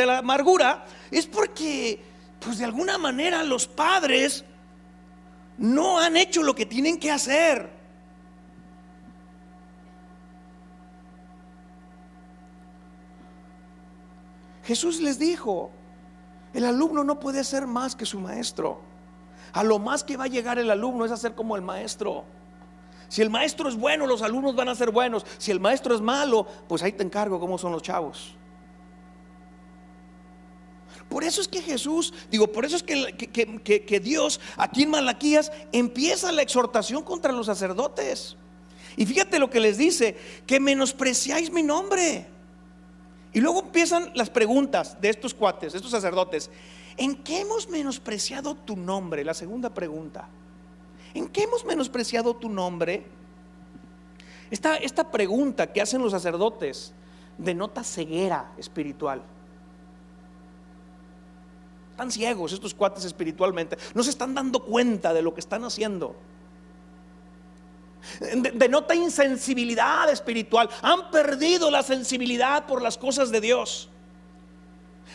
la amargura, es porque, pues de alguna manera, los padres no han hecho lo que tienen que hacer. Jesús les dijo: el alumno no puede ser más que su maestro. A lo más que va a llegar el alumno es a ser como el maestro. Si el maestro es bueno, los alumnos van a ser buenos. Si el maestro es malo, pues ahí te encargo cómo son los chavos. Por eso es que Jesús, por eso es que Dios aquí en Malaquías empieza la exhortación contra los sacerdotes. Y fíjate lo que les dice: que menospreciáis mi nombre. Y luego empiezan las preguntas de estos cuates, de estos sacerdotes: ¿en qué hemos menospreciado tu nombre? La segunda pregunta: ¿en qué hemos menospreciado tu nombre? Esta pregunta que hacen los sacerdotes denota ceguera espiritual. Están ciegos estos cuates espiritualmente, no se están dando cuenta de lo que están haciendo. Denota insensibilidad espiritual. Han perdido la sensibilidad por las cosas de Dios,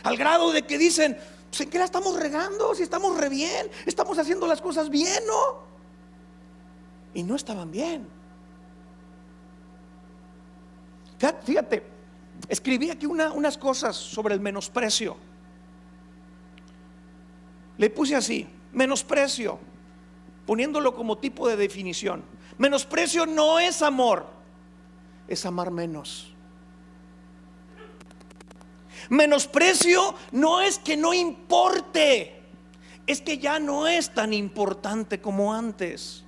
al grado de que dicen: pues ¿en qué la estamos regando? Si estamos re bien, estamos haciendo las cosas bien, ¿no? Y no estaban bien. Fíjate, escribí aquí unas cosas sobre el menosprecio. Le puse así: menosprecio, poniéndolo como tipo de definición. Menosprecio no es amor, es amar menos. Menosprecio no es que no importe, es que ya no es tan importante como antes.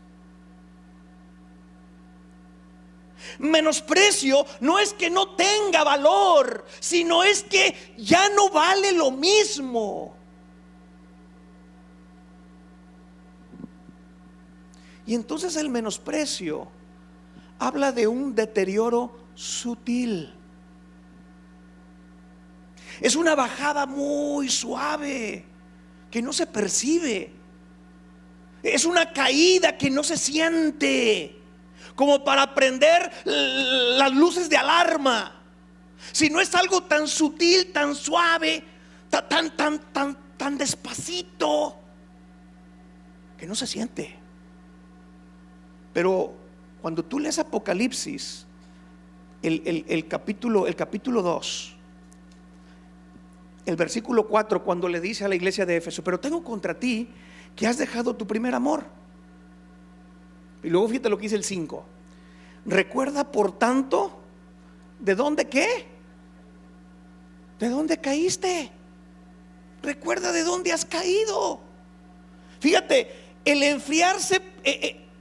Menosprecio no es que no tenga valor, sino es que ya no vale lo mismo. Y entonces el menosprecio habla de un deterioro sutil. Es una bajada muy suave que no se percibe. Es una caída que no se siente, como para prender las luces de alarma. Si no es algo tan sutil, tan suave, tan despacito, que no se siente. Pero cuando tú lees Apocalipsis, el capítulo 2, el versículo 4, cuando le dice a la iglesia de Éfeso: pero tengo contra ti que has dejado tu primer amor. Y luego fíjate lo que dice el 5: recuerda por tanto, ¿de dónde qué? ¿De dónde caíste? Recuerda de dónde has caído. Fíjate, el enfriarse,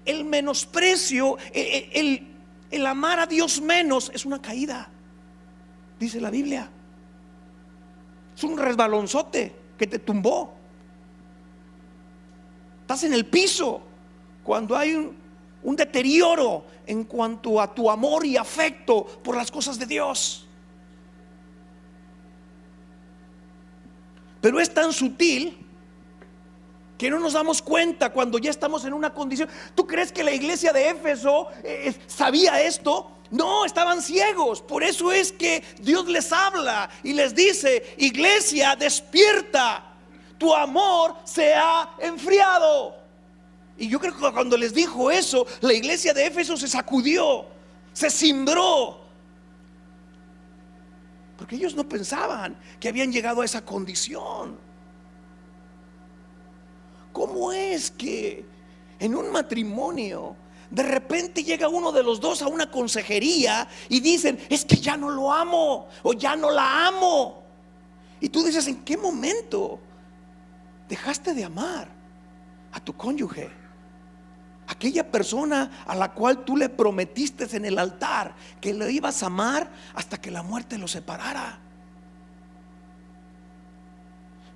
el menosprecio, el amar a Dios menos, es una caída, dice la Biblia. Es un resbalonzote que te tumbó. Estás en el piso cuando hay un deterioro en cuanto a tu amor y afecto por las cosas de Dios. Pero es tan sutil que no nos damos cuenta cuando ya estamos en una condición. ¿Tú crees que la iglesia de Éfeso sabía esto? No, estaban ciegos. Por eso es que Dios les habla y les dice: iglesia, despierta, tu amor se ha enfriado. Y yo creo que cuando les dijo eso, la iglesia de Éfeso se sacudió, se cimbró, porque ellos no pensaban que habían llegado a esa condición. ¿Cómo es que en un matrimonio de repente llega uno de los dos a una consejería y dicen: es que ya no lo amo o ya no la amo? Y tú dices: ¿en qué momento dejaste de amar a tu cónyuge? Aquella persona a la cual tú le prometiste en el altar que le ibas a amar hasta que la muerte los separara.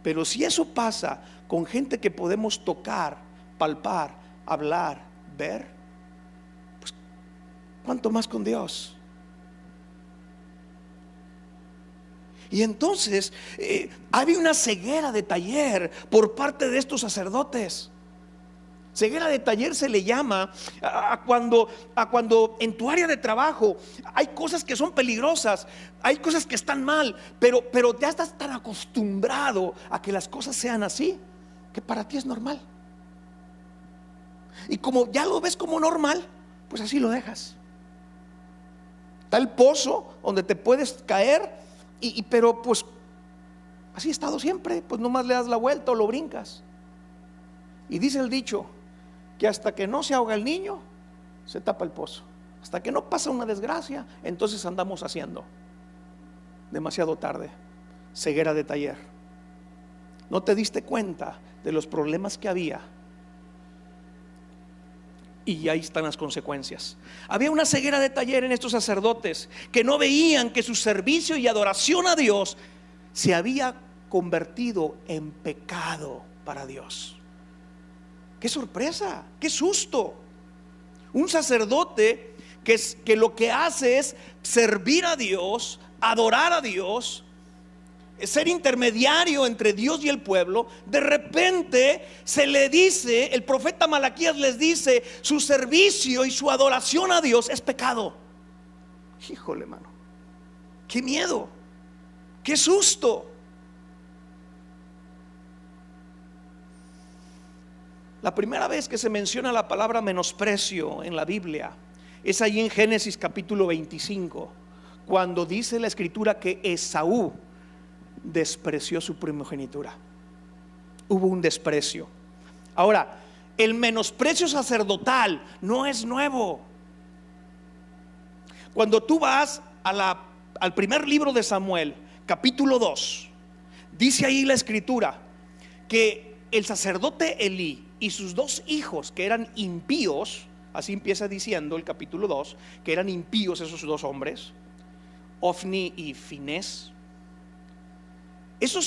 Pero si eso pasa con gente que podemos tocar, palpar, hablar, ver, pues ¿cuánto más con Dios? Y entonces había una ceguera de taller por parte de estos sacerdotes. Ceguera de taller se le llama a cuando en tu área de trabajo hay cosas que son peligrosas, hay cosas que están mal, pero ya estás tan acostumbrado a que las cosas sean así, que para ti es normal. Y como ya lo ves como normal, pues así lo dejas. Está el pozo donde te puedes caer, pero pues así ha estado siempre, pues nomás le das la vuelta o lo brincas. Y dice el dicho que hasta que no se ahoga el niño, se tapa el pozo. Hasta que no pasa una desgracia, entonces andamos haciendo. Demasiado tarde. Ceguera de taller. No te diste cuenta de los problemas que había, y ahí están las consecuencias. Había una ceguera de taller en estos sacerdotes que no veían que su servicio y adoración a Dios se había convertido en pecado para Dios. ¡Qué sorpresa! ¡Qué susto! Un sacerdote que lo que hace es servir a Dios, adorar a Dios, ser intermediario entre Dios y el pueblo. De repente se le dice, el profeta Malaquías les dice: su servicio y su adoración a Dios es pecado. Híjole, hermano, qué miedo, qué susto. La primera vez que se menciona la palabra menosprecio en la Biblia es ahí en Génesis capítulo 25, cuando dice la escritura que Esaú despreció su primogenitura. Hubo un desprecio. Ahora, el menosprecio sacerdotal no es nuevo. Cuando tú vas al primer libro de Samuel, capítulo 2, dice ahí la escritura que el sacerdote Elí y sus dos hijos, que eran impíos, así empieza diciendo el capítulo 2, que eran impíos esos dos hombres, Ofni y Finés. Ese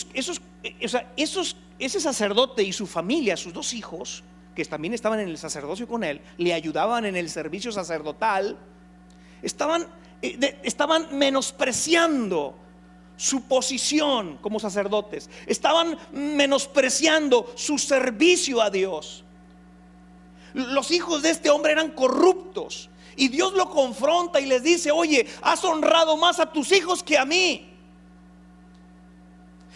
sacerdote y su familia, sus dos hijos, que también estaban en el sacerdocio con él, le ayudaban en el servicio sacerdotal, estaban menospreciando su posición como sacerdotes, estaban menospreciando su servicio a Dios. Los hijos de este hombre eran corruptos y Dios lo confronta y les dice: oye, has honrado más a tus hijos que a mí.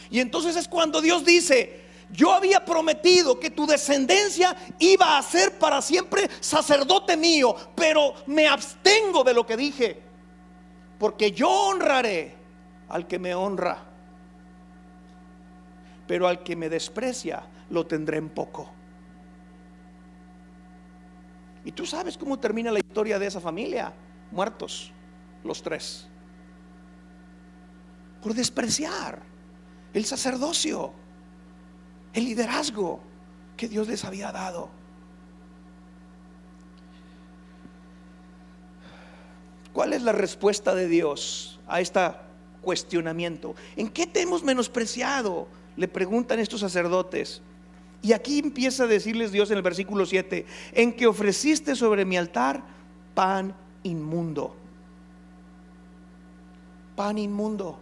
Y entonces es cuando Dios dice: yo había prometido que tu descendencia iba a ser para siempre sacerdote mío, pero me abstengo de lo que dije, porque yo honraré al que me honra, pero al que me desprecia lo tendré en poco. Y tú sabes cómo termina la historia de esa familia: muertos los tres, por despreciar el sacerdocio, el liderazgo que Dios les había dado. ¿Cuál es la respuesta de Dios a este cuestionamiento? ¿En qué te hemos menospreciado?, le preguntan estos sacerdotes. Y aquí empieza a decirles Dios en el versículo 7: en que ofreciste sobre mi altar pan inmundo. Pan inmundo.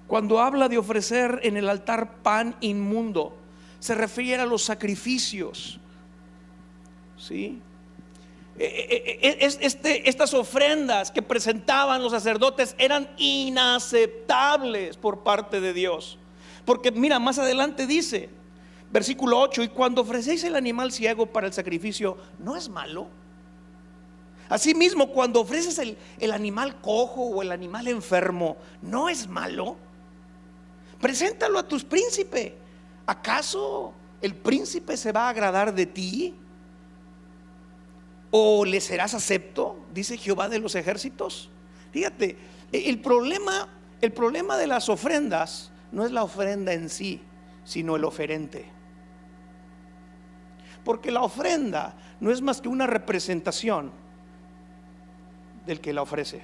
Cuando habla de ofrecer en el altar pan inmundo, se refiere a los sacrificios, ¿sí? Estas ofrendas que presentaban los sacerdotes eran inaceptables por parte de Dios. Porque mira, más adelante dice, versículo 8: y cuando ofrecéis el animal ciego para el sacrificio, ¿no es malo? Asimismo, cuando ofreces el animal cojo o el animal enfermo, ¿no es malo? Preséntalo a tus príncipes. ¿Acaso el príncipe se va a agradar de ti? ¿O le serás acepto?, dice Jehová de los ejércitos. Fíjate, el problema de las ofrendas no es la ofrenda en sí, sino el oferente. Porque la ofrenda no es más que una representación del que la ofrece.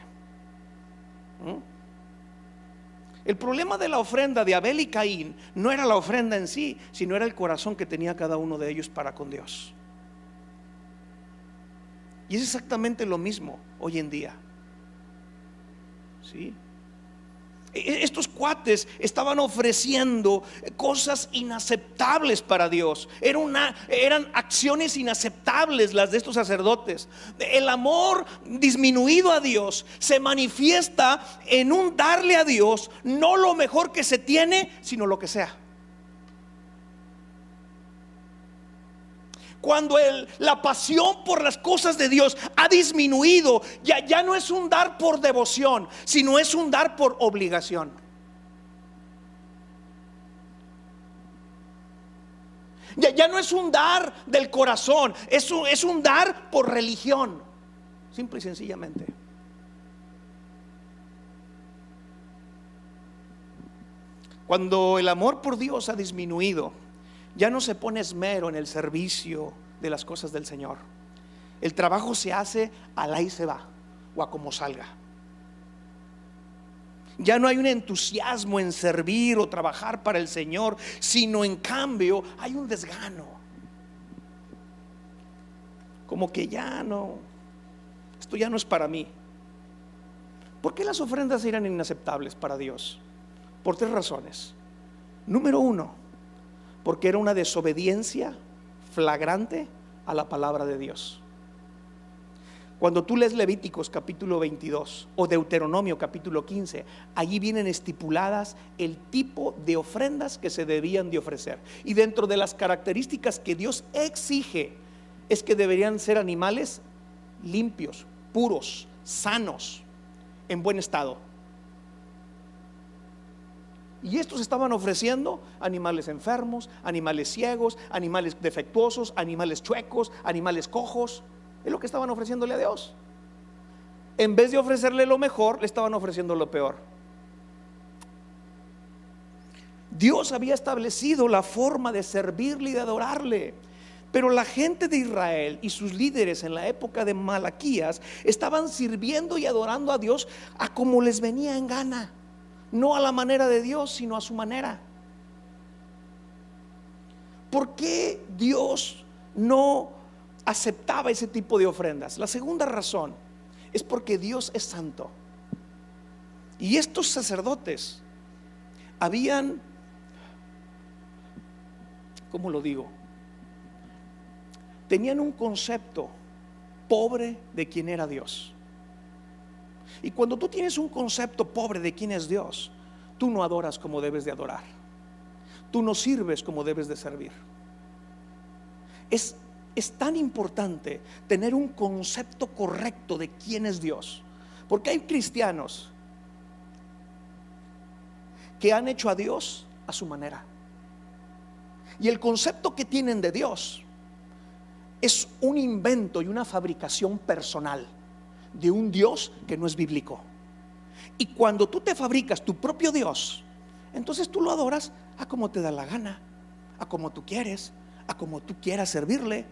El problema de la ofrenda de Abel y Caín no era la ofrenda en sí, sino era el corazón que tenía cada uno de ellos para con Dios. Y es exactamente lo mismo hoy en día, ¿sí? Estos cuates estaban ofreciendo cosas inaceptables para Dios. Eran acciones inaceptables las de estos sacerdotes. El amor disminuido a Dios se manifiesta en un darle a Dios no lo mejor que se tiene, sino lo que sea. Cuando la pasión por las cosas de Dios ha disminuido, ya no es un dar por devoción, sino es un dar por obligación. Ya no es un dar del corazón, es un dar por religión, simple y sencillamente. Cuando el amor por Dios ha disminuido, ya no se pone esmero en el servicio de las cosas del Señor. El trabajo se hace al ahí se va o a como salga. Ya no hay un entusiasmo en servir o trabajar para el Señor, sino en cambio hay un desgano. Como que ya no, esto ya no es para mí. ¿Por qué las ofrendas eran inaceptables para Dios? Por 3 razones. Número 1, porque era una desobediencia flagrante a la palabra de Dios. Cuando tú lees Levíticos capítulo 22 o Deuteronomio capítulo 15, allí vienen estipuladas el tipo de ofrendas que se debían de ofrecer. Y dentro de las características que Dios exige es que deberían ser animales limpios, puros, sanos, en buen estado. Y estos estaban ofreciendo animales enfermos, animales ciegos, animales defectuosos, animales chuecos, animales cojos. Es lo que estaban ofreciéndole a Dios. En vez de ofrecerle lo mejor, le estaban ofreciendo lo peor. Dios había establecido la forma de servirle y de adorarle, pero la gente de Israel y sus líderes en la época de Malaquías estaban sirviendo y adorando a Dios a como les venía en gana. No a la manera de Dios, sino a su manera. ¿Por qué Dios no aceptaba ese tipo de ofrendas? La segunda razón es porque Dios es santo. Y estos sacerdotes habían, ¿cómo lo digo? Tenían un concepto pobre de quién era Dios. Y cuando tú tienes un concepto pobre de quién es Dios, tú no adoras como debes de adorar, tú no sirves como debes de servir. Es tan importante tener un concepto correcto de quién es Dios, porque hay cristianos que han hecho a Dios a su manera, y el concepto que tienen de Dios es un invento y una fabricación personal de un Dios que no es bíblico. Y cuando tú te fabricas tu propio Dios, entonces tú lo adoras a como te da la gana, a como tú quieres, a como tú quieras servirle.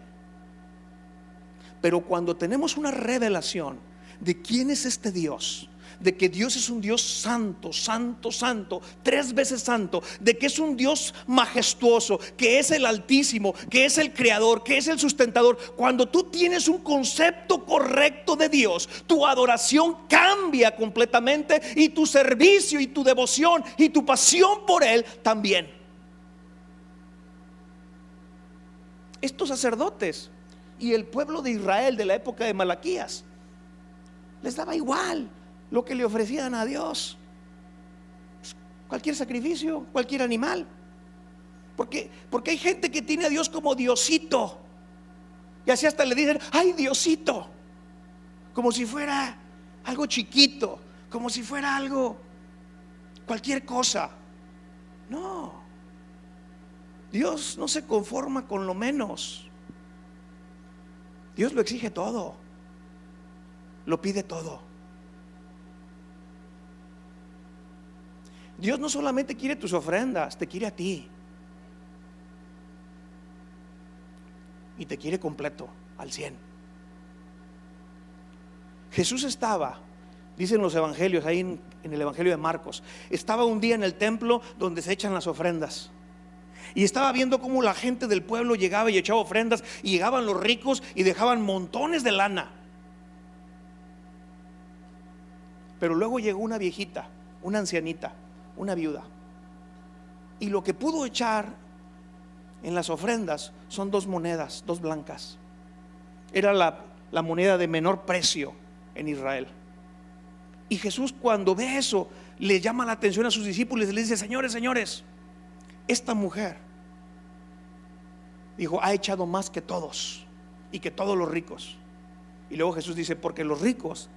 Pero cuando tenemos una revelación de quién es este Dios, de que Dios es un Dios santo, santo, santo, 3 veces santo, de que es un Dios majestuoso, que es el Altísimo, que es el Creador, que es el sustentador. Cuando tú tienes un concepto correcto de Dios, tu adoración cambia completamente, y tu servicio y tu devoción y tu pasión por Él también. Estos sacerdotes y el pueblo de Israel de la época de Malaquías les daba igual lo que le ofrecían a Dios, cualquier sacrificio, cualquier animal. Porque hay gente que tiene a Dios como Diosito, y así hasta le dicen, ay Diosito, como si fuera algo chiquito, como si fuera algo, cualquier cosa. No, Dios no se conforma con lo menos. Dios lo exige todo, lo pide todo. Dios no solamente quiere tus ofrendas, te quiere a ti. Y te quiere completo, al 100. Jesús estaba, dicen los evangelios, ahí en el evangelio de Marcos, estaba un día en el templo donde se echan las ofrendas, y estaba viendo cómo la gente del pueblo llegaba y echaba ofrendas, y llegaban los ricos y dejaban montones de lana. Pero luego llegó una viejita, una ancianita, una viuda, y lo que pudo echar en las ofrendas son 2 monedas, 2 blancas. Era la moneda de menor precio en Israel. Y Jesús, cuando ve eso, le llama la atención a sus discípulos y le dice, señores, señores, esta mujer, dijo, ha echado más que todos y que todos los ricos. Y luego Jesús dice, porque los ricos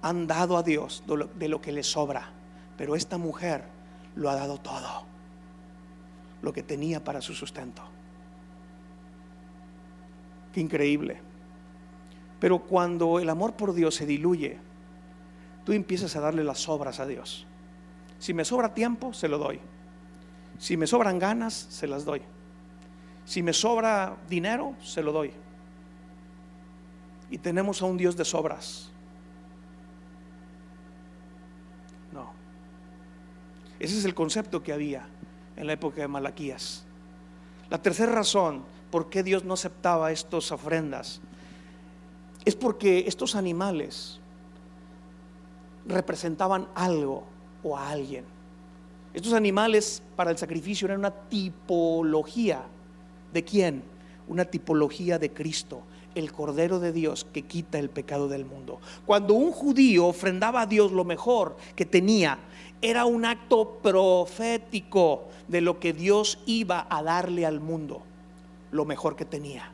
han dado a Dios de lo que les sobra, pero esta mujer lo ha dado todo, lo que tenía para su sustento. Qué increíble. Pero cuando el amor por Dios se diluye, tú empiezas a darle las sobras a Dios. Si me sobra tiempo, se lo doy. Si me sobran ganas, se las doy. Si me sobra dinero, se lo doy. Y tenemos a un Dios de sobras. No. Ese es el concepto que había en la época de Malaquías. La tercera razón por qué Dios no aceptaba estas ofrendas es porque estos animales representaban algo o a alguien. Estos animales para el sacrificio eran una tipología. ¿De quién? Una tipología de Cristo, el Cordero de Dios que quita el pecado del mundo. Cuando un judío ofrendaba a Dios lo mejor que tenía, era un acto profético de lo que Dios iba a darle al mundo. Lo mejor que tenía,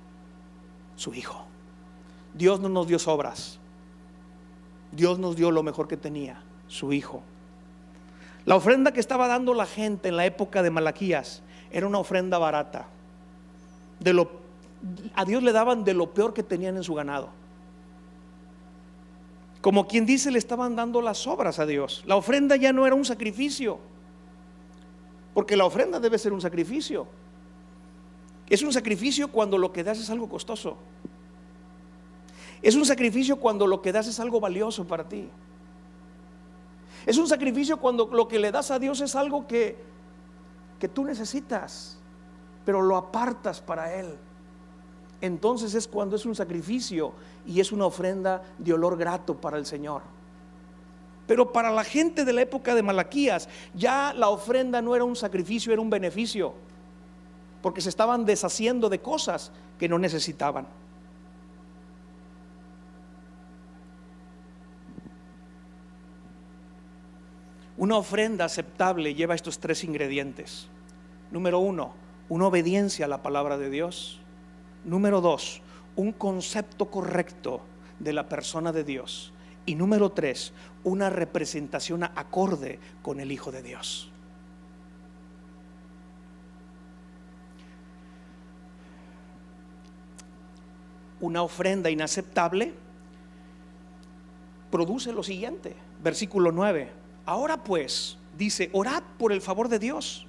su Hijo. Dios no nos dio sobras, Dios nos dio lo mejor que tenía, su Hijo. La ofrenda que estaba dando la gente en la época de Malaquías era una ofrenda barata. A Dios le daban de lo peor que tenían en su ganado. Como quien dice, le estaban dando las sobras a Dios. La ofrenda ya no era un sacrificio, porque la ofrenda debe ser un sacrificio. Es un sacrificio cuando lo que das es algo costoso. Es un sacrificio cuando lo que das es algo valioso para ti. Es un sacrificio cuando lo que le das a Dios es algo que tú necesitas, pero lo apartas para Él. entonces es cuando es un sacrificio y es una ofrenda de olor grato para el Señor. Pero para la gente de la época de Malaquías, ya la ofrenda no era un sacrificio, era un beneficio, porque se estaban deshaciendo de cosas que no necesitaban. Una ofrenda aceptable lleva estos 3 ingredientes. Número 1, una obediencia a la palabra de Dios. Número 2, un concepto correcto de la persona de Dios. Y número 3, una representación acorde con el Hijo de Dios. Una ofrenda inaceptable produce lo siguiente, versículo 9. Ahora pues, dice, orad por el favor de Dios,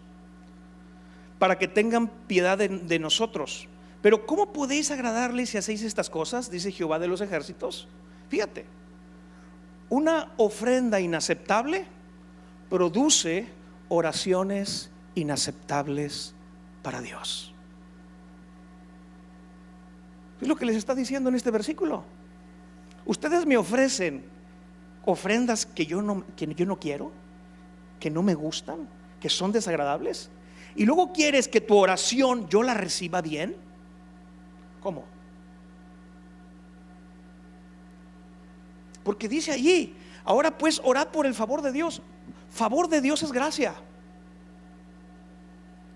para que tengan piedad de nosotros. Pero ¿cómo podéis agradarle si hacéis estas cosas? Dice Jehová de los ejércitos. Fíjate, una ofrenda inaceptable produce oraciones inaceptables para Dios. Es lo que les está diciendo en este versículo. Ustedes me ofrecen ofrendas que yo no quiero, que no me gustan, que son desagradables, y luego quieres que tu oración yo la reciba bien. ¿Cómo? Porque dice allí, ahora pues orad por el favor de Dios. Favor de Dios es gracia.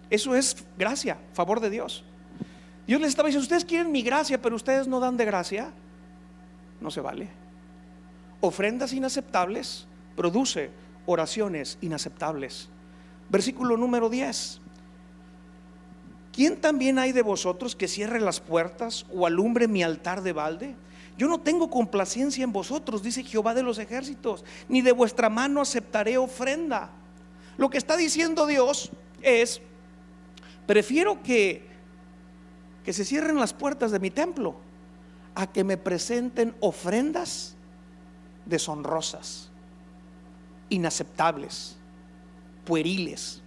Eso es gracia, favor de Dios. Dios les estaba diciendo, ustedes quieren mi gracia, pero ustedes no dan de gracia. No se vale. Ofrendas inaceptables produce oraciones inaceptables. Versículo número 10. ¿Quién también hay de vosotros que cierre las puertas o alumbre mi altar de balde? Yo no tengo complacencia en vosotros, dice Jehová de los ejércitos, ni de vuestra mano aceptaré ofrenda. Lo que está diciendo Dios es, prefiero que se cierren las puertas de mi templo a que me presenten ofrendas deshonrosas, inaceptables, pueriles,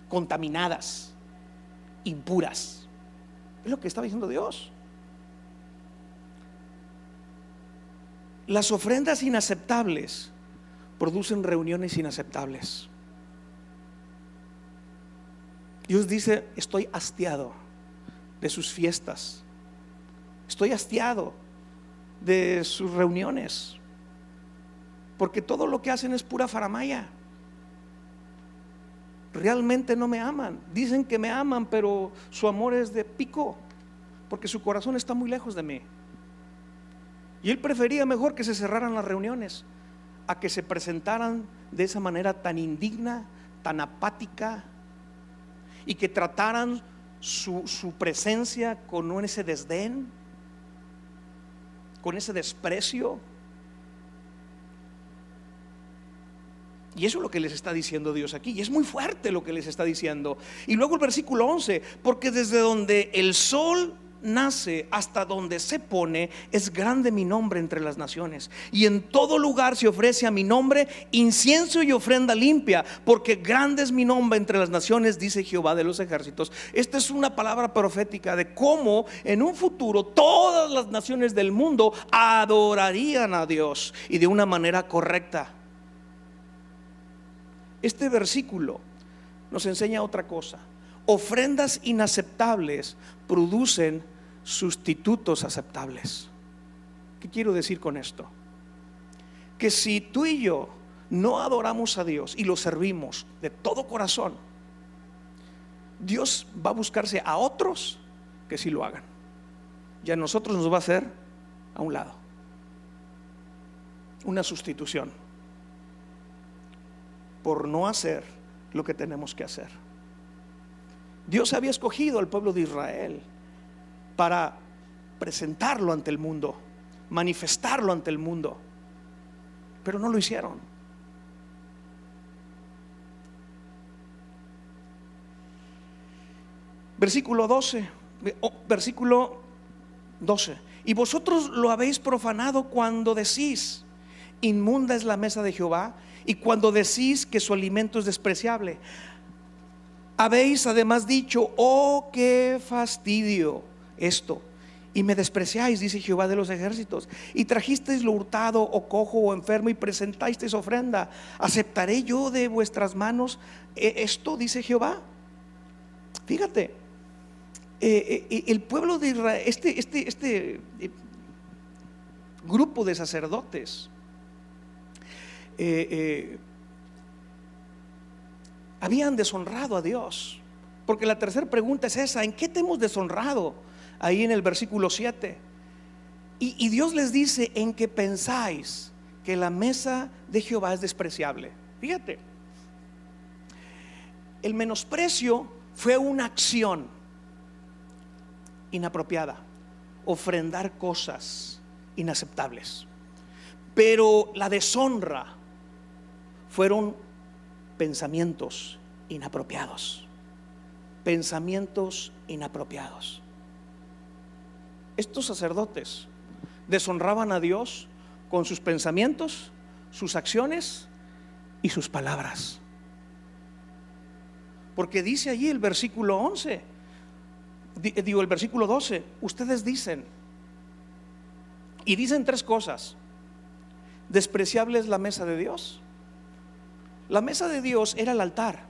contaminadas, impuras. Es lo que está diciendo Dios. Las ofrendas inaceptables producen reuniones inaceptables. Dios dice, estoy hastiado de sus fiestas, estoy hastiado de sus reuniones, porque todo lo que hacen es pura faramaya. Realmente no me aman. Dicen que me aman, pero su amor es de pico, porque su corazón está muy lejos de mí. Y él prefería mejor que se cerraran las reuniones a que se presentaran de esa manera tan indigna, tan apática, y que trataran su presencia con ese desdén, con ese desprecio. Y eso es lo que les está diciendo Dios aquí, y es muy fuerte lo que les está diciendo. Y luego el versículo 11, porque desde donde el sol nace hasta donde se pone, es grande mi nombre entre las naciones, y en todo lugar se ofrece a mi nombre incienso y ofrenda limpia, porque grande es mi nombre entre las naciones, dice Jehová de los ejércitos. Esta es una palabra profética de cómo en un futuro todas las naciones del mundo adorarían a Dios, y de una manera correcta. Este versículo nos enseña otra cosa. Ofrendas inaceptables producen sustitutos aceptables. ¿Qué quiero decir con esto? Que si tú y yo no adoramos a Dios y lo servimos de todo corazón, Dios va a buscarse a otros que sí lo hagan, y a nosotros nos va a hacer a un lado, una sustitución por no hacer lo que tenemos que hacer. Dios había escogido al pueblo de Israel para presentarlo ante el mundo, manifestarlo ante el mundo, pero no lo hicieron. Versículo 12. Y vosotros lo habéis profanado cuando decís, inmunda es la mesa de Jehová, y cuando decís que su alimento es despreciable. Habéis además dicho, oh qué fastidio, esto, y me despreciáis, dice Jehová de los ejércitos, y trajisteis lo hurtado o cojo o enfermo y presentasteis ofrenda, ¿aceptaré yo de vuestras manos esto? Dice Jehová. Fíjate, el pueblo de Israel, este grupo de sacerdotes, habían deshonrado a Dios. Porque la tercera pregunta es esa: ¿en qué te hemos deshonrado? Ahí en el versículo 7. Y Dios les dice: en que pensáis que la mesa de Jehová es despreciable. Fíjate, el menosprecio fue una acción inapropiada, ofrendar cosas inaceptables. Pero la deshonra fueron pensamientos inapropiados. Pensamientos inapropiados. Estos sacerdotes deshonraban a Dios con sus pensamientos, sus acciones y sus palabras. Porque dice allí el versículo 11, el versículo 12, ustedes dicen, y dicen tres cosas: despreciable es la mesa de Dios. La mesa de Dios era el altar.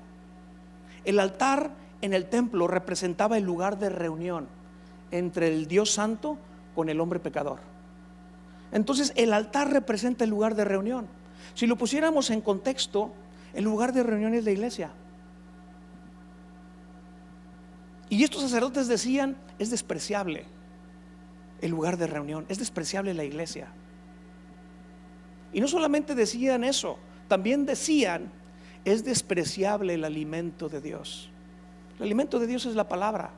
El altar en el templo representaba el lugar de reunión entre el Dios santo con el hombre pecador. Entonces el altar representa el lugar de reunión. Si lo pusiéramos en contexto, el lugar de reunión es la iglesia. Y estos sacerdotes decían: es despreciable el lugar de reunión, es despreciable la iglesia. Y no solamente decían eso, también decían: es despreciable el alimento de Dios. El alimento de Dios es la palabra.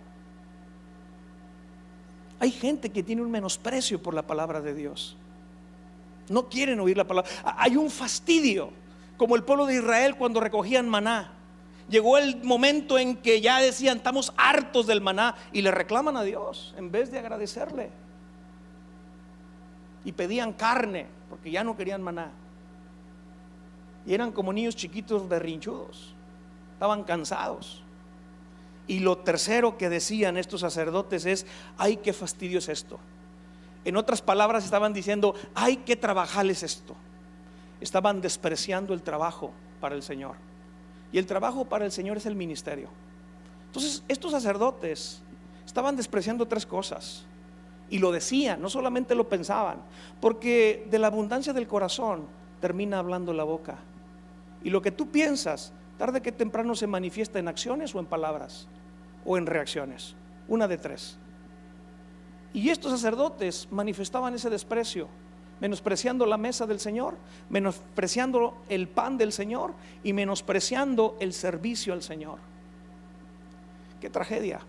Hay gente que tiene un menosprecio por la palabra de Dios. No quieren oír la palabra. Hay un fastidio, como el pueblo de Israel cuando recogían maná. Llegó el momento en que ya decían: estamos hartos del maná, y le reclaman a Dios en vez de agradecerle. Y pedían carne porque ya no querían maná. Y eran como niños chiquitos berrinchudos, estaban cansados. Y lo tercero que decían estos sacerdotes es: ay, qué fastidio es esto. En otras palabras, estaban diciendo: ay, qué trabajarles esto. Estaban despreciando el trabajo para el Señor. Y el trabajo para el Señor es el ministerio. Entonces estos sacerdotes estaban despreciando tres cosas. Y lo decían, no solamente lo pensaban. Porque de la abundancia del corazón termina hablando la boca. Y lo que tú piensas, tarde que temprano se manifiesta en acciones o en palabras o en reacciones. Una de tres. Y estos sacerdotes manifestaban ese desprecio, menospreciando la mesa del Señor, menospreciando el pan del Señor y menospreciando el servicio al Señor. Qué tragedia.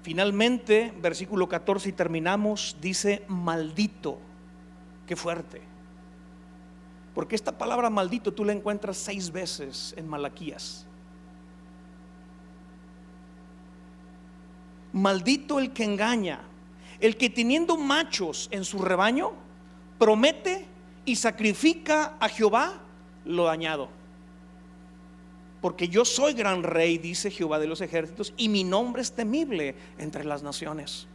Finalmente, versículo 14 y terminamos, dice: maldito. Qué fuerte. Porque esta palabra maldito tú la encuentras 6 veces en Malaquías. Maldito el que engaña, el que teniendo machos en su rebaño promete y sacrifica a Jehová lo dañado. Porque yo soy gran rey, dice Jehová de los ejércitos, y mi nombre es temible entre las naciones.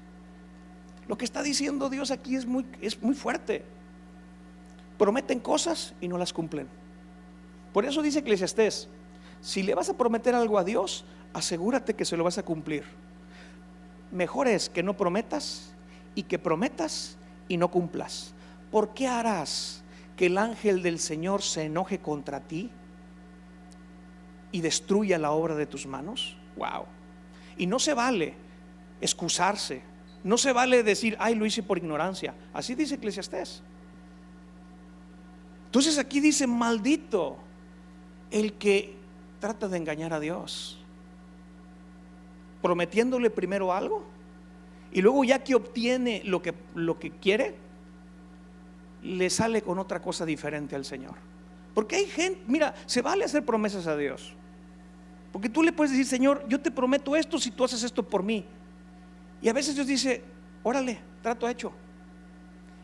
Lo que está diciendo Dios aquí es muy fuerte. Prometen cosas y no las cumplen. Por eso dice Eclesiastés: si le vas a prometer algo a Dios, asegúrate que se lo vas a cumplir. Mejor es que no prometas y que prometas y no cumplas. ¿Por qué harás que el ángel del Señor se enoje contra ti y destruya la obra de tus manos? Wow. Y no se vale excusarse, no se vale decir: ay, lo hice por ignorancia. Así dice Eclesiastés. Entonces aquí dice: maldito el que trata de engañar a Dios, prometiéndole primero algo y luego, ya que obtiene lo que quiere, le sale con otra cosa diferente al Señor. Porque hay gente, mira, se vale hacer promesas a Dios, porque tú le puedes decir: Señor, yo te prometo esto si tú haces esto por mí. Y a veces Dios dice: órale, trato hecho.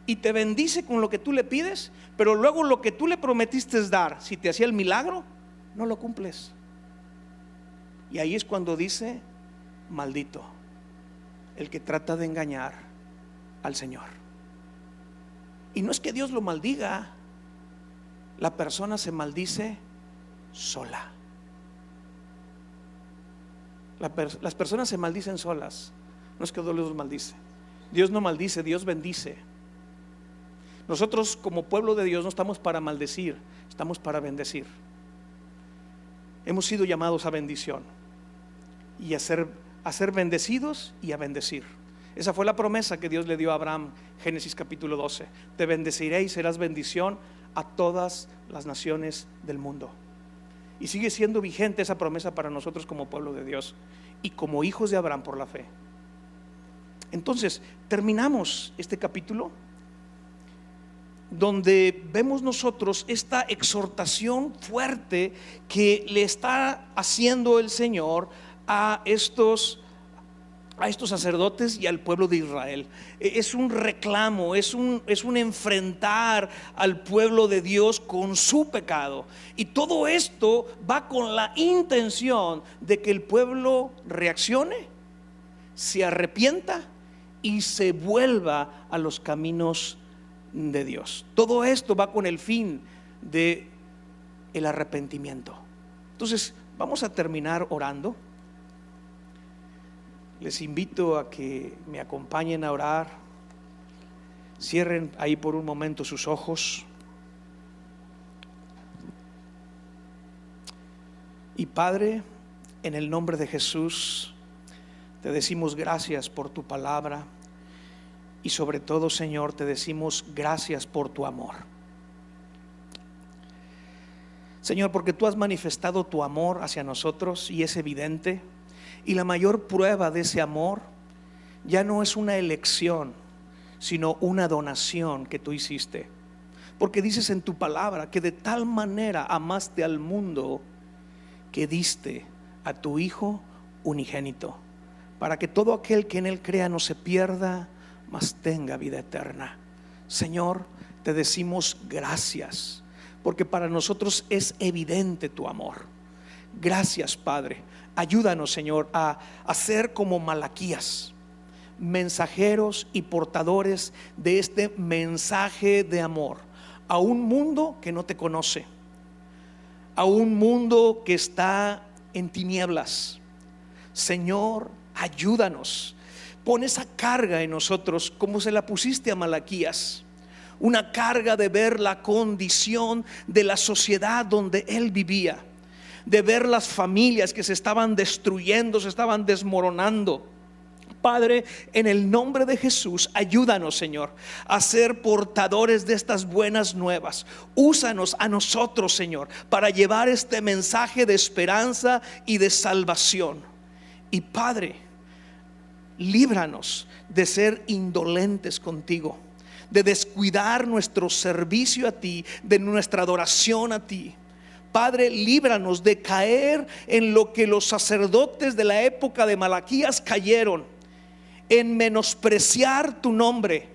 Y te bendice con lo que tú le pides, pero luego lo que tú le prometiste dar, si te hacía el milagro, no lo cumples. Y ahí es cuando dice: maldito el que trata de engañar al Señor. Y no es que Dios lo maldiga, la persona se maldice sola. Las personas se maldicen solas. No es que Dios los maldice. Dios no maldice, Dios bendice. Nosotros como pueblo de Dios no estamos para maldecir, estamos para bendecir. Hemos sido llamados a bendición y a ser bendecidos y a bendecir. Esa fue la promesa que Dios le dio a Abraham, Génesis capítulo 12. Te bendeciré y serás bendición a todas las naciones del mundo. Y sigue siendo vigente esa promesa para nosotros como pueblo de Dios y como hijos de Abraham por la fe. Entonces terminamos este capítulo donde vemos nosotros esta exhortación fuerte que le está haciendo el Señor a estos sacerdotes y al pueblo de Israel. Es un reclamo, es un enfrentar al pueblo de Dios con su pecado. Y todo esto va con la intención de que el pueblo reaccione, se arrepienta y se vuelva a los caminos de Dios. Todo esto va con el fin de el arrepentimiento. Entonces vamos a terminar orando. Les invito a que me acompañen a orar. Cierren ahí por un momento sus ojos. Y Padre, en el nombre de Jesús, te decimos gracias por tu palabra. Y sobre todo, Señor, te decimos gracias por tu amor. Señor, porque tú has manifestado tu amor hacia nosotros y es evidente. Y la mayor prueba de ese amor ya no es una elección, sino una donación que tú hiciste. Porque dices en tu palabra que de tal manera amaste al mundo que diste a tu Hijo unigénito, para que todo aquel que en él crea no se pierda, mas tenga vida eterna. Señor, te decimos gracias, porque para nosotros es evidente tu amor. Gracias, Padre. Ayúdanos, Señor, a ser como Malaquías, mensajeros y portadores de este mensaje de amor a un mundo que no te conoce, a un mundo que está en tinieblas. Señor, ayúdanos. Pon esa carga en nosotros como se la pusiste a Malaquías, una carga de ver la condición de la sociedad donde él vivía, de ver las familias que se estaban destruyendo, se estaban desmoronando. Padre, en el nombre de Jesús, ayúdanos, Señor, a ser portadores de estas buenas nuevas. Úsanos a nosotros, Señor, para llevar este mensaje de esperanza y de salvación. Y Padre, líbranos de ser indolentes contigo, de descuidar nuestro servicio a ti, de nuestra adoración a ti. Padre, líbranos de caer en lo que los sacerdotes de la época de Malaquías cayeron, en menospreciar tu nombre,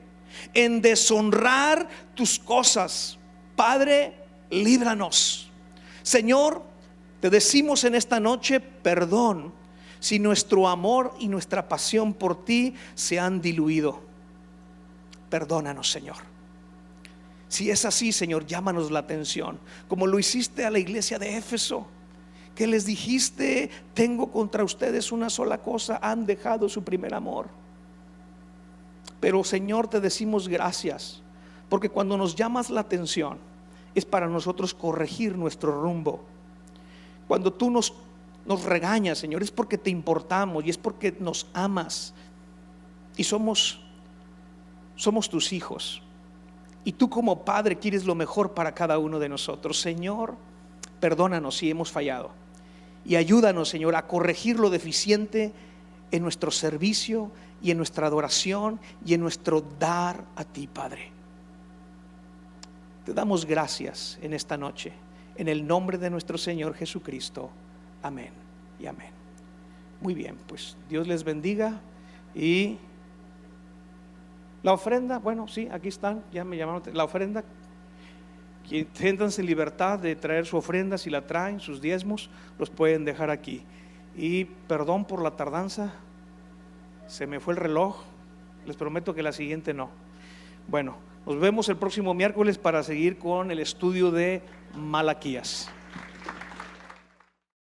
en deshonrar tus cosas. Padre, líbranos. Señor, te decimos en esta noche perdón si nuestro amor y nuestra pasión por ti se han diluido. Perdónanos, Señor. Si es así, Señor, llámanos la atención, como lo hiciste a la iglesia de Éfeso, que les dijiste: tengo contra ustedes una sola cosa, han dejado su primer amor. Pero, Señor, te decimos gracias, porque cuando nos llamas la atención es para nosotros corregir nuestro rumbo. Cuando tú nos regañas, Señor, es porque te importamos y es porque nos amas y somos tus hijos. Y tú como Padre quieres lo mejor para cada uno de nosotros. Señor, perdónanos si hemos fallado y ayúdanos, Señor, a corregir lo deficiente en nuestro servicio y en nuestra adoración y en nuestro dar a ti, Padre. Te damos gracias en esta noche, en el nombre de nuestro Señor Jesucristo. Amén y amén. Muy bien, pues Dios les bendiga. Y la ofrenda, bueno, sí, aquí están, ya me llamaron. La ofrenda, siéntanse en libertad de traer su ofrenda. Si la traen, sus diezmos, los pueden dejar aquí. Y perdón por la tardanza, se me fue el reloj, les prometo que la siguiente no. Bueno, nos vemos el próximo miércoles para seguir con el estudio de Malaquías.